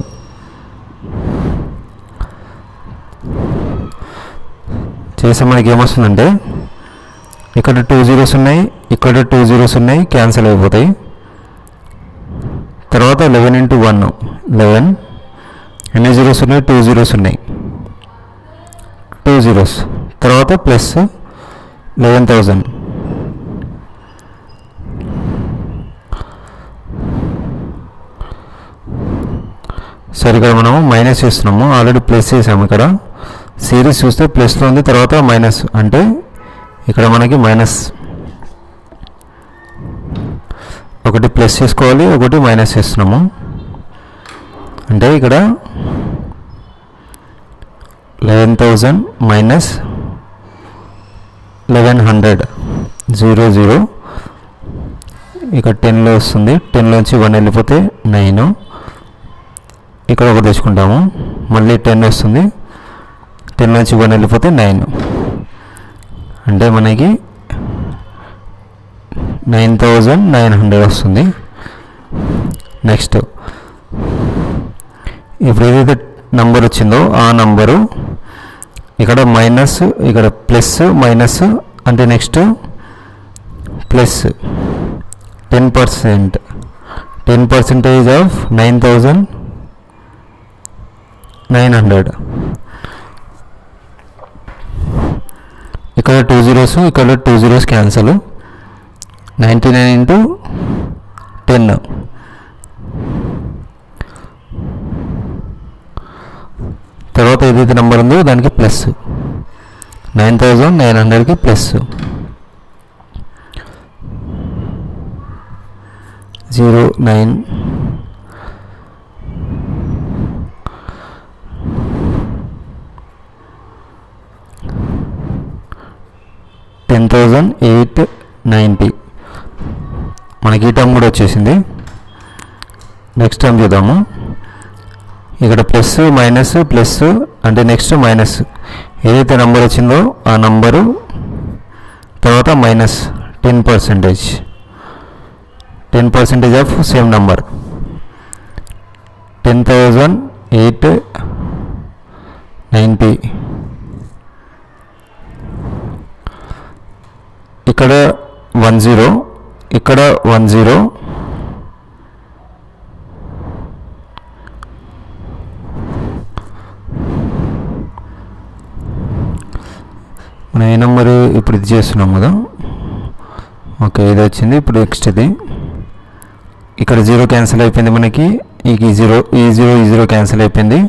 చేసే మనకి ఏమొస్తుందంటే ఇక్కడ 2 zeros ఉన్నాయి, ఇక్కడ 2 zeros ఉన్నాయి, క్యాన్సిల్ అయిపోతాయి. తర్వాత 11 into 1 11, ఎన్ని జీరోస్ ఉన్నాయి? 2 zeros ఉన్నాయి, 2 zeros. తర్వాత +11,000. సరే, ఇక్కడ మనము మైనస్ చేస్తున్నాము, ఆల్రెడీ ప్లస్ చేసాము. ఇక్కడ సిరీస్ చూస్తే ప్లస్లో ఉంది, తర్వాత మైనస్ అంటే ఇక్కడ మనకి మైనస్ ఒకటి ప్లస్ చేసుకోవాలి, ఒకటి మైనస్ చేస్తున్నాము. అంటే ఇక్కడ 11,000 మైనస్ 1,100 0 ఇక్కడ 10లో వస్తుంది. 10లోంచి 1 వెళ్ళిపోతే 9, ఇక్కడ ఒకటి తెచ్చుకుంటాము. మళ్ళీ 10 వస్తుంది, 10లోంచి 1 వెళ్ళిపోతే 9 అంటే మనకి 9,900 వస్తుంది. నెక్స్ట్ ఇప్పుడు ఏదైతే నంబర్ వచ్చిందో ఆ నంబరు ఇక్కడ మైనస్, ఇక్కడ ప్లస్ మైనస్ అంటే నెక్స్ట్ ప్లస్ 10%, 10% ఆఫ్ 9,900. ఇక్కడ 2 zeros, ఇక్కడ 2 zeros క్యాన్సల్. 99 into 10 ఏదైతే నెంబర్ ఉందో దానికి ప్లస్ 9900కి ప్లస్ 09 10,890 మనకి ఈ టర్మ్ కూడా వచ్చేసింది. నెక్స్ట్ టర్మ్ చూద్దాము. ఇక్కడ ప్లస్ మైనస్ ప్లస్ అంటే నెక్స్ట్ మైనస్ ఏదైతే నెంబర్ వచ్చిందో ఆ నంబరు తర్వాత మైనస్ 10% ఆఫ్ సేమ్ నంబర్ 10,890. ఇక్కడ 10 ఇక్కడ 10 మనం ఏ నెంబరు ఇప్పుడు ఇది చేస్తున్నాం కదా. ఓకే ఇది వచ్చింది. ఇప్పుడు నెక్స్ట్ ఇది ఇక్కడ 0 క్యాన్సిల్ అయిపోయింది మనకి. ఈ 0 క్యాన్సిల్ అయిపోయింది.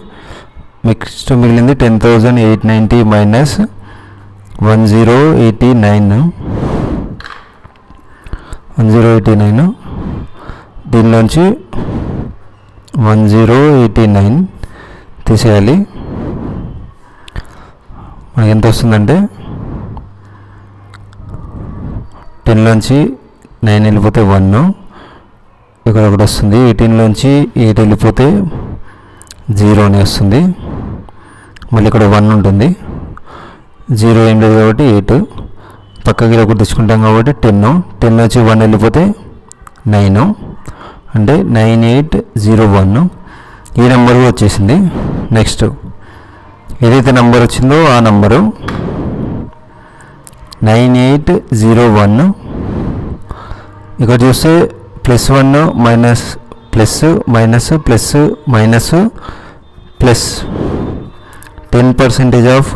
నెక్స్ట్ మిగిలింది 10,890 మైనస్ 1089 దీనిలోంచి 1089 తీసేయాలి. మనకి ఎంత వస్తుందంటే 10లోంచి 9 వెళ్ళిపోతే 1 ఇక్కడ ఒకటి వస్తుంది. 18లోంచి 8 వెళ్ళిపోతే 0 అని వస్తుంది. మళ్ళీ ఇక్కడ 1 ఉంటుంది. 0 ఏం లేదు కాబట్టి 8 పక్కకి ఒకటి తెచ్చుకుంటాం కాబట్టి 10లోంచి 1 వెళ్ళిపోతే 9 అంటే 9801 ఈ నెంబర్ వచ్చేసింది. నెక్స్ట్ ఏదైతే నెంబర్ వచ్చిందో ఆ నెంబరు 9801. ఇక్కడ చూస్తే +1 minus plus minus plus minus plus 10% of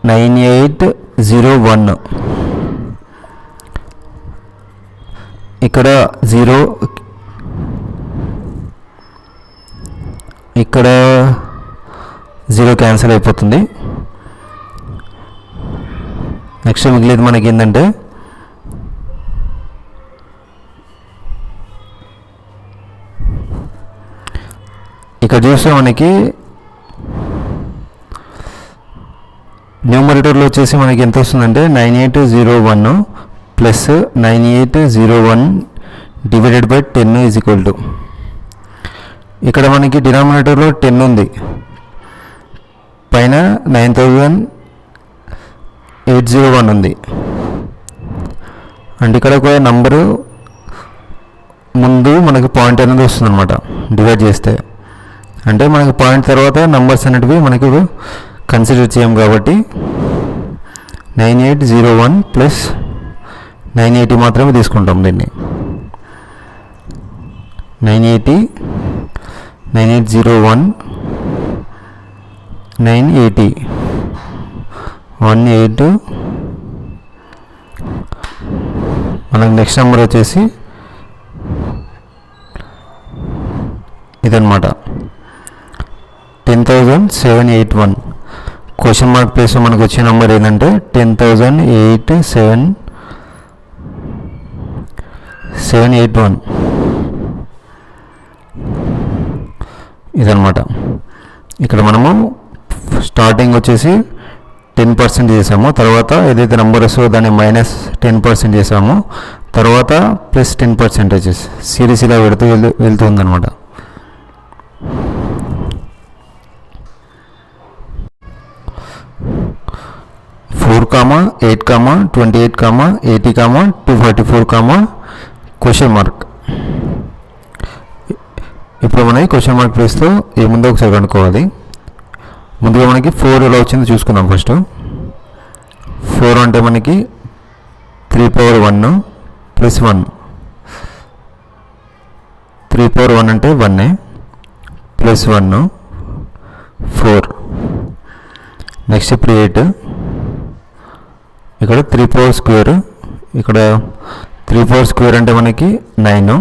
9801. ఇక్కడ 0 ఇక్కడ 0 క్యాన్సిల్ అయిపోతుంది. నెక్స్ట్ మిగిలేదు మనకి ఏంటంటే ఇక్కడ చూస్తే మనకి న్యూమరేటర్లో వచ్చేసి మనకి ఎంత వస్తుందంటే 9801 plus 9801 divided by 10 is equal to ఇక్కడ మనకి డినామినేటర్లో 10 ఉంది, పైన 9801 ఉంది. అంటే ఇక్కడ ఒక నంబరు ముందు మనకి పాయింట్ అనేది వస్తుంది అనమాట డివైడ్ చేస్తే. అంటే మనకి పాయింట్ తర్వాత నంబర్స్ అనేటివి మనకి కన్సిడర్ చేయం కాబట్టి 9801 ప్లస్ 980 మాత్రమే తీసుకుంటాం. దీన్ని 9801 980 18 మనకు నెక్స్ట్ నెంబర్ వచ్చేసి ఇదన్నమాట 10,781. క్వశ్చన్ మార్క్ ప్లేస్లో మనకు వచ్చే నెంబర్ ఏంటంటే 10,781 ఇదన్నమాట. ఇక్కడ మనము స్టార్టింగ్ వచ్చేసి 10% చేసాము, తర్వాత ఏదైతే నెంబర్ వస్తుందో దాన్ని మైనస్ 10% చేసాము, తర్వాత ప్లస్ 10% సిరీస్ ఇలా వెళ్తుందన్నమాట. Comma 8 comma 28 comma 80 comma 244 comma question mark. ఇప్పుడు మనకి క్వశ్చన్ మార్క్ ప్లేస్తో ఏముందో ఒకసారి కనుక్కోవాలి. ముందుగా మనకి 4 ఎలా వచ్చిందో చూసుకుందాం. ఫస్ట్ 4 అంటే మనకి 3/1 ప్లస్ 1, 3/1 అంటే 1 ప్లస్ 1 4. నెక్స్ట్ ఇప్పుడు 8, ఇక్కడ 3/4 స్క్వేర్, ఇక్కడ 3/4 స్క్వేర్ అంటే మనకి 9,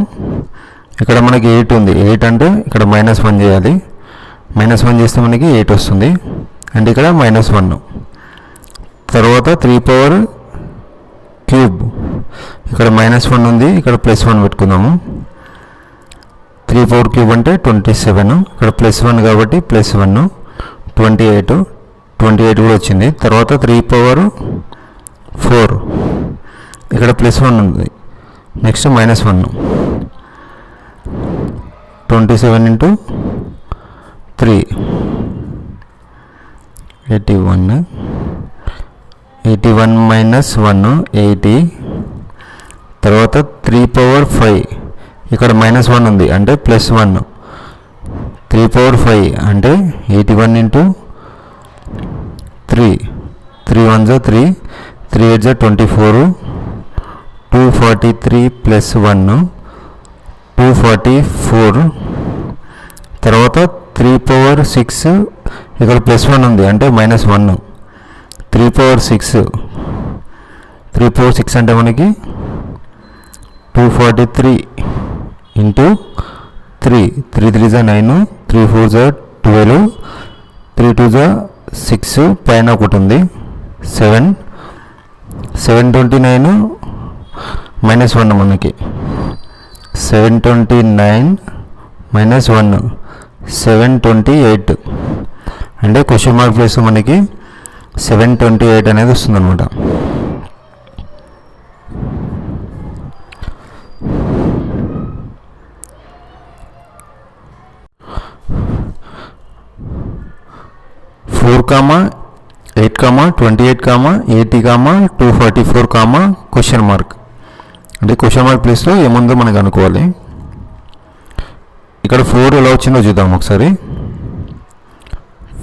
ఇక్కడ మనకి 8 ఉంది. 8 అంటే ఇక్కడ -1 చేయాలి. -1 చేస్తే మనకి 8 వస్తుంది. అంటే ఇక్కడ -1. తర్వాత 3 పవర్ క్యూబ్, ఇక్కడ -1 ఉంది, ఇక్కడ +1 పెట్టుకుందాము. 3 పవర్ క్యూబ్ అంటే 27, ఇక్కడ +1 కాబట్టి +1 28 కూడా వచ్చింది. తర్వాత 3 పవర్ 4, ఇక్కడ +1 ఉంది, నెక్స్ట్ -1. 27 ఇంటూ 3 81, 81 -1 80. తర్వాత 3 పవర్ 5, ఇక్కడ -1 ఉంది అంటే +1. 3 పవర్ 5 అంటే 81 ఇంటూ 3, 3 1 3, 3 8 24, 243 +1 244. తర్వాత 3 పవర్ 6, ఇక్కడ +1 ఉంది అంటే -1. 3 పవర్ 6 అంటే మనకి 243 ఇంటూ 3, 3 3 9, 3 4 12, 3 2 6, పైన ఒకటి ఉంది 7, 729 -1 మనకి 729 -1 728. అంటే క్వశ్చన్ మార్క్ ప్లేస్ మనకి 728 అనేది వస్తుంది అనమాట. (4, 8, 28, 80, 244, క్వశ్చన్ మార్క్). అంటే క్వశ్చన్ మార్క్ ప్లేస్లో ఏముందో మనకు అనుకోవాలి. ఇక్కడ 4 ఎలా వచ్చిందో చూద్దాం ఒకసారి.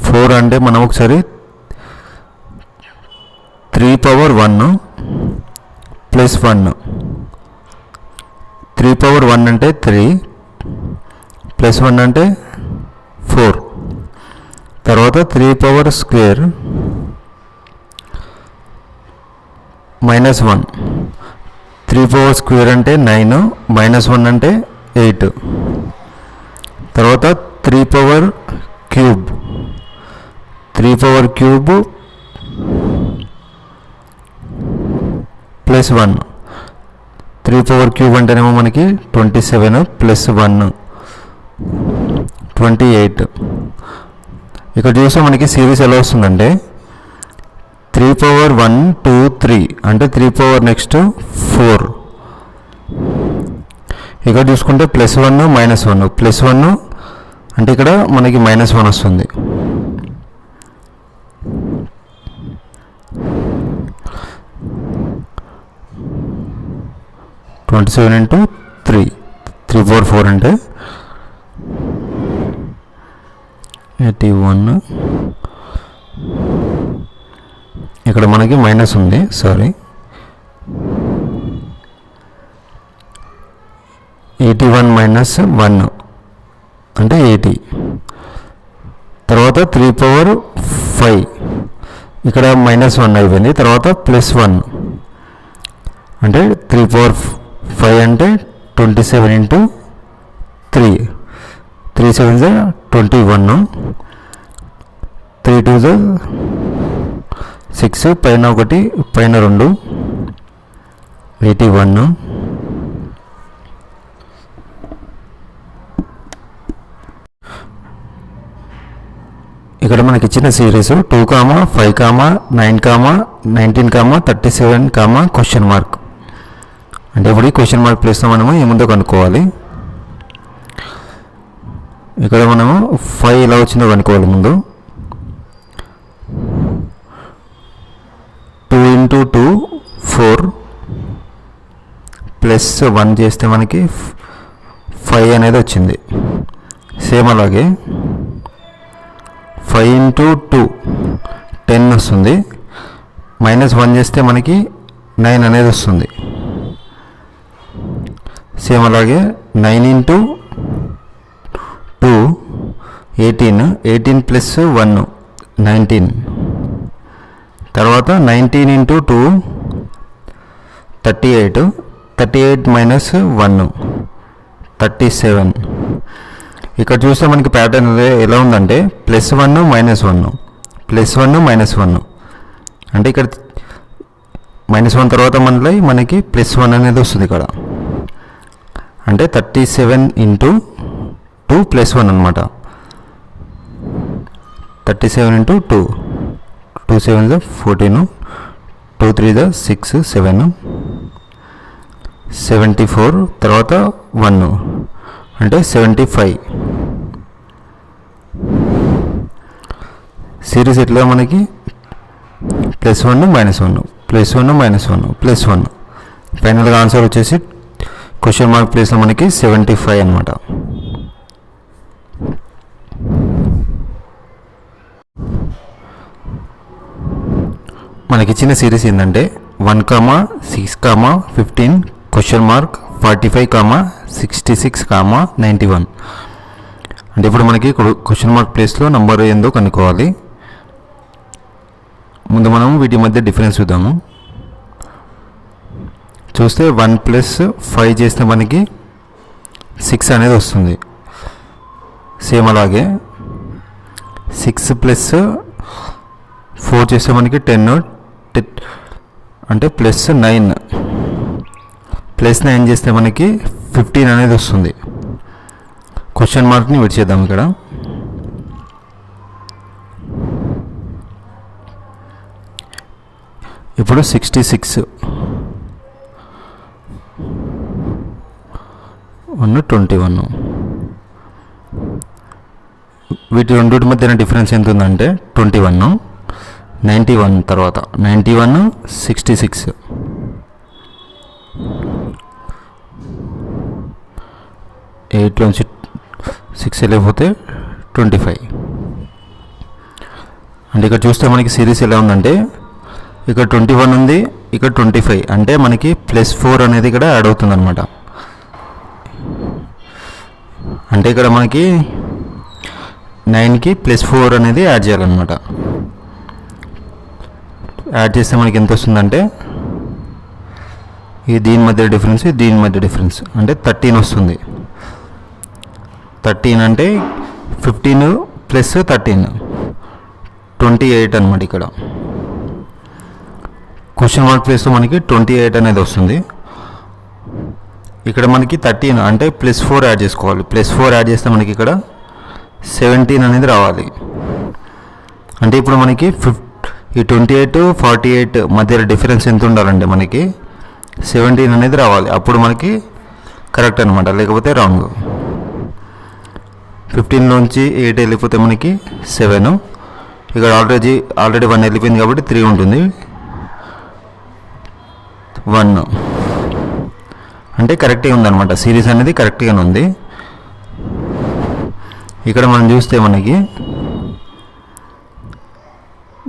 4 అంటే మనం ఒకసారి 3 పవర్ 1 +1, 3 పవర్ 1 అంటే 3 +1 అంటే 4. తర్వాత 3 పవర్ స్క్వేర్ -1, 3 పవర్ స్క్వేర్ అంటే 9, -1 అంటే 8. తర్వాత 3 power cube, 3 power cube +1, 3 power cube అంటేనేమో మనకి 27 +1 28. ఇక్కడ చూస్తే మనకి సిరీస్ ఎలా వస్తుందంటే 3 పవర్ 1 2 3 అంటే 3 పవర్ నెక్స్ట్ 4. ఇక్కడ చూసుకుంటే +1 -1, +1 అంటే ఇక్కడ మనకి -1 వస్తుంది. (27 ఇంటూ 3, 3 పవర్ 4 అంటే 81. ఇక్కడ మనకి మైనస్ ఉంది, సారీ 81 - 1 అంటే 80. తర్వాత 3 పవర్ 5 ఇక్కడ -1 అయిపోయింది. తర్వాత +1 అంటే 3 పవర్ 5 అంటే 27 ఇంటూ 3, 3 7 21, 3 2 6, పైన 1 పైన 2 81. ఇక్కడ మనకి ఇచ్చిన సిరీస్ 2, 5, 9, 19, 37, క్వశ్చన్ మార్క్. అంటే ఇప్పుడు ఈ క్వశ్చన్ మార్క్ ప్లేస్లో మనము ఏముందో కనుక్కోవాలి. ఇక్కడ మనము 5 ఎలా వచ్చిందో కనుక్కోవాలి ముందు. 2 ఇంటూ 2 4 +1 చేస్తే మనకి 5 అనేది వచ్చింది. సేమ్ అలాగే 5 ఇంటూ 2 10 వస్తుంది. -1 చేస్తే మనకి 9 అనేది వస్తుంది. సేమ్ అలాగే 9 ఇంటూ 2 18, 18 + 1 19. తర్వాత 19 ఇంటూ 2 38, 38 - 1 37. ఇక్కడ చూస్తే మనకి ప్యాటర్న్ ఎలా ఉందంటే +1 -1 +1 -1 అంటే ఇక్కడ -1 తర్వాత మనకి +1 అనేది వస్తుంది ఇక్కడ. అంటే 37 × 2 +1 అనమాట. 37 × 2 2 7 14 2 3 6 7 74 తర్వాత 1 అంటే 75. సిరీస్ ఎట్లా మనకి +1 -1 +1 -1 +1. ఫైనల్గా ఆన్సర్ వచ్చేసి క్వశ్చన్ మార్క్ ప్లేస్లో మనకి 75 అనమాట. మనకి ఇచ్చిన సిరీస్ ఏంటంటే 1, 6, 15 క్వశ్చన్ మార్క్ 45, 66, 91. అంటే ఇప్పుడు మనకి క్వశ్చన్ మార్క్ ప్లేస్లో నంబర్ ఏందో కనుక్కోవాలి. ముందు మనం వీటి మధ్య డిఫరెన్స్ చూద్దాము. చూస్తే 1 + 5 చేస్తే మనకి 6 అనేది వస్తుంది. సేమ్ అలాగే 6 + 4 చేస్తే మనకి 10 అంటే +9 +9 చేస్తే మనకి 15 అనేది వస్తుంది. క్వశ్చన్ మార్క్ని విడిచేద్దాం ఇక్కడ. ఇప్పుడు 66 21. వీటి రెండింటి మధ్యన డిఫరెన్స్ ఎంత ఉందంటే 21 91 తర్వాత 91 66 8లోంచి 6 వెళ్ళిపోతే 25. అంటే ఇక్కడ చూస్తే మనకి సిరీస్ ఎలా ఉందంటే ఇక్కడ 21 ఉంది, ఇక్కడ 25 అంటే మనకి +4 అనేది ఇక్కడ యాడ్ అవుతుంది అనమాట. అంటే ఇక్కడ మనకి 9కి +4 అనేది యాడ్ చేయాలన్నమాట. యాడ్ చేస్తే మనకి ఎంత వస్తుందంటే దీని మధ్య డిఫరెన్స్ దీని మధ్య డిఫరెన్స్ అంటే 13 వస్తుంది. 13 అంటే 15 + 13 28 అనమాట. ఇక్కడ క్వశ్చన్ మార్క్ ప్లేస్లో మనకి 28 అనేది వస్తుంది. ఇక్కడ మనకి 13 అంటే +4 యాడ్ చేసుకోవాలి. +4 యాడ్ చేస్తే మనకి ఇక్కడ 17 అనేది రావాలి. అంటే ఇప్పుడు మనకి ఈ 28 48 మధ్య డిఫరెన్స్ ఎంత ఉండాలంటే మనకి 17 అనేది రావాలి. అప్పుడు మనకి కరెక్ట్ అనమాట, లేకపోతే రాంగ్. 15లోంచి 8 వెళ్ళిపోతే మనకి 7. ఇక్కడ ఆల్రెడీ 1 వెళ్ళిపోయింది కాబట్టి 3 ఉంటుంది. 1 అంటే కరెక్ట్గా ఉందన్నమాట. సిరీస్ అనేది కరెక్ట్గానే ఉంది. ఇక్కడ మనం చూస్తే మనకి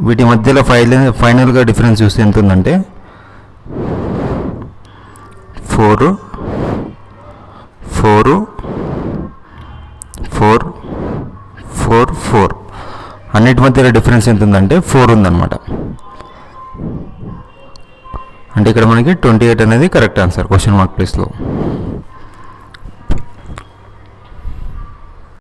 వీటి మధ్యలో ఫైనల్గా డిఫరెన్స్ చూస్తే ఎంత ఉందంటే 4 4 4 4 4 అన్నిటి మధ్యలో డిఫరెన్స్ ఎంత ఉందంటే 4 ఉందన్నమాట. అంటే ఇక్కడ మనకి 28 అనేది కరెక్ట్ ఆన్సర్ క్వశ్చన్ మార్క్ ప్లేస్లో.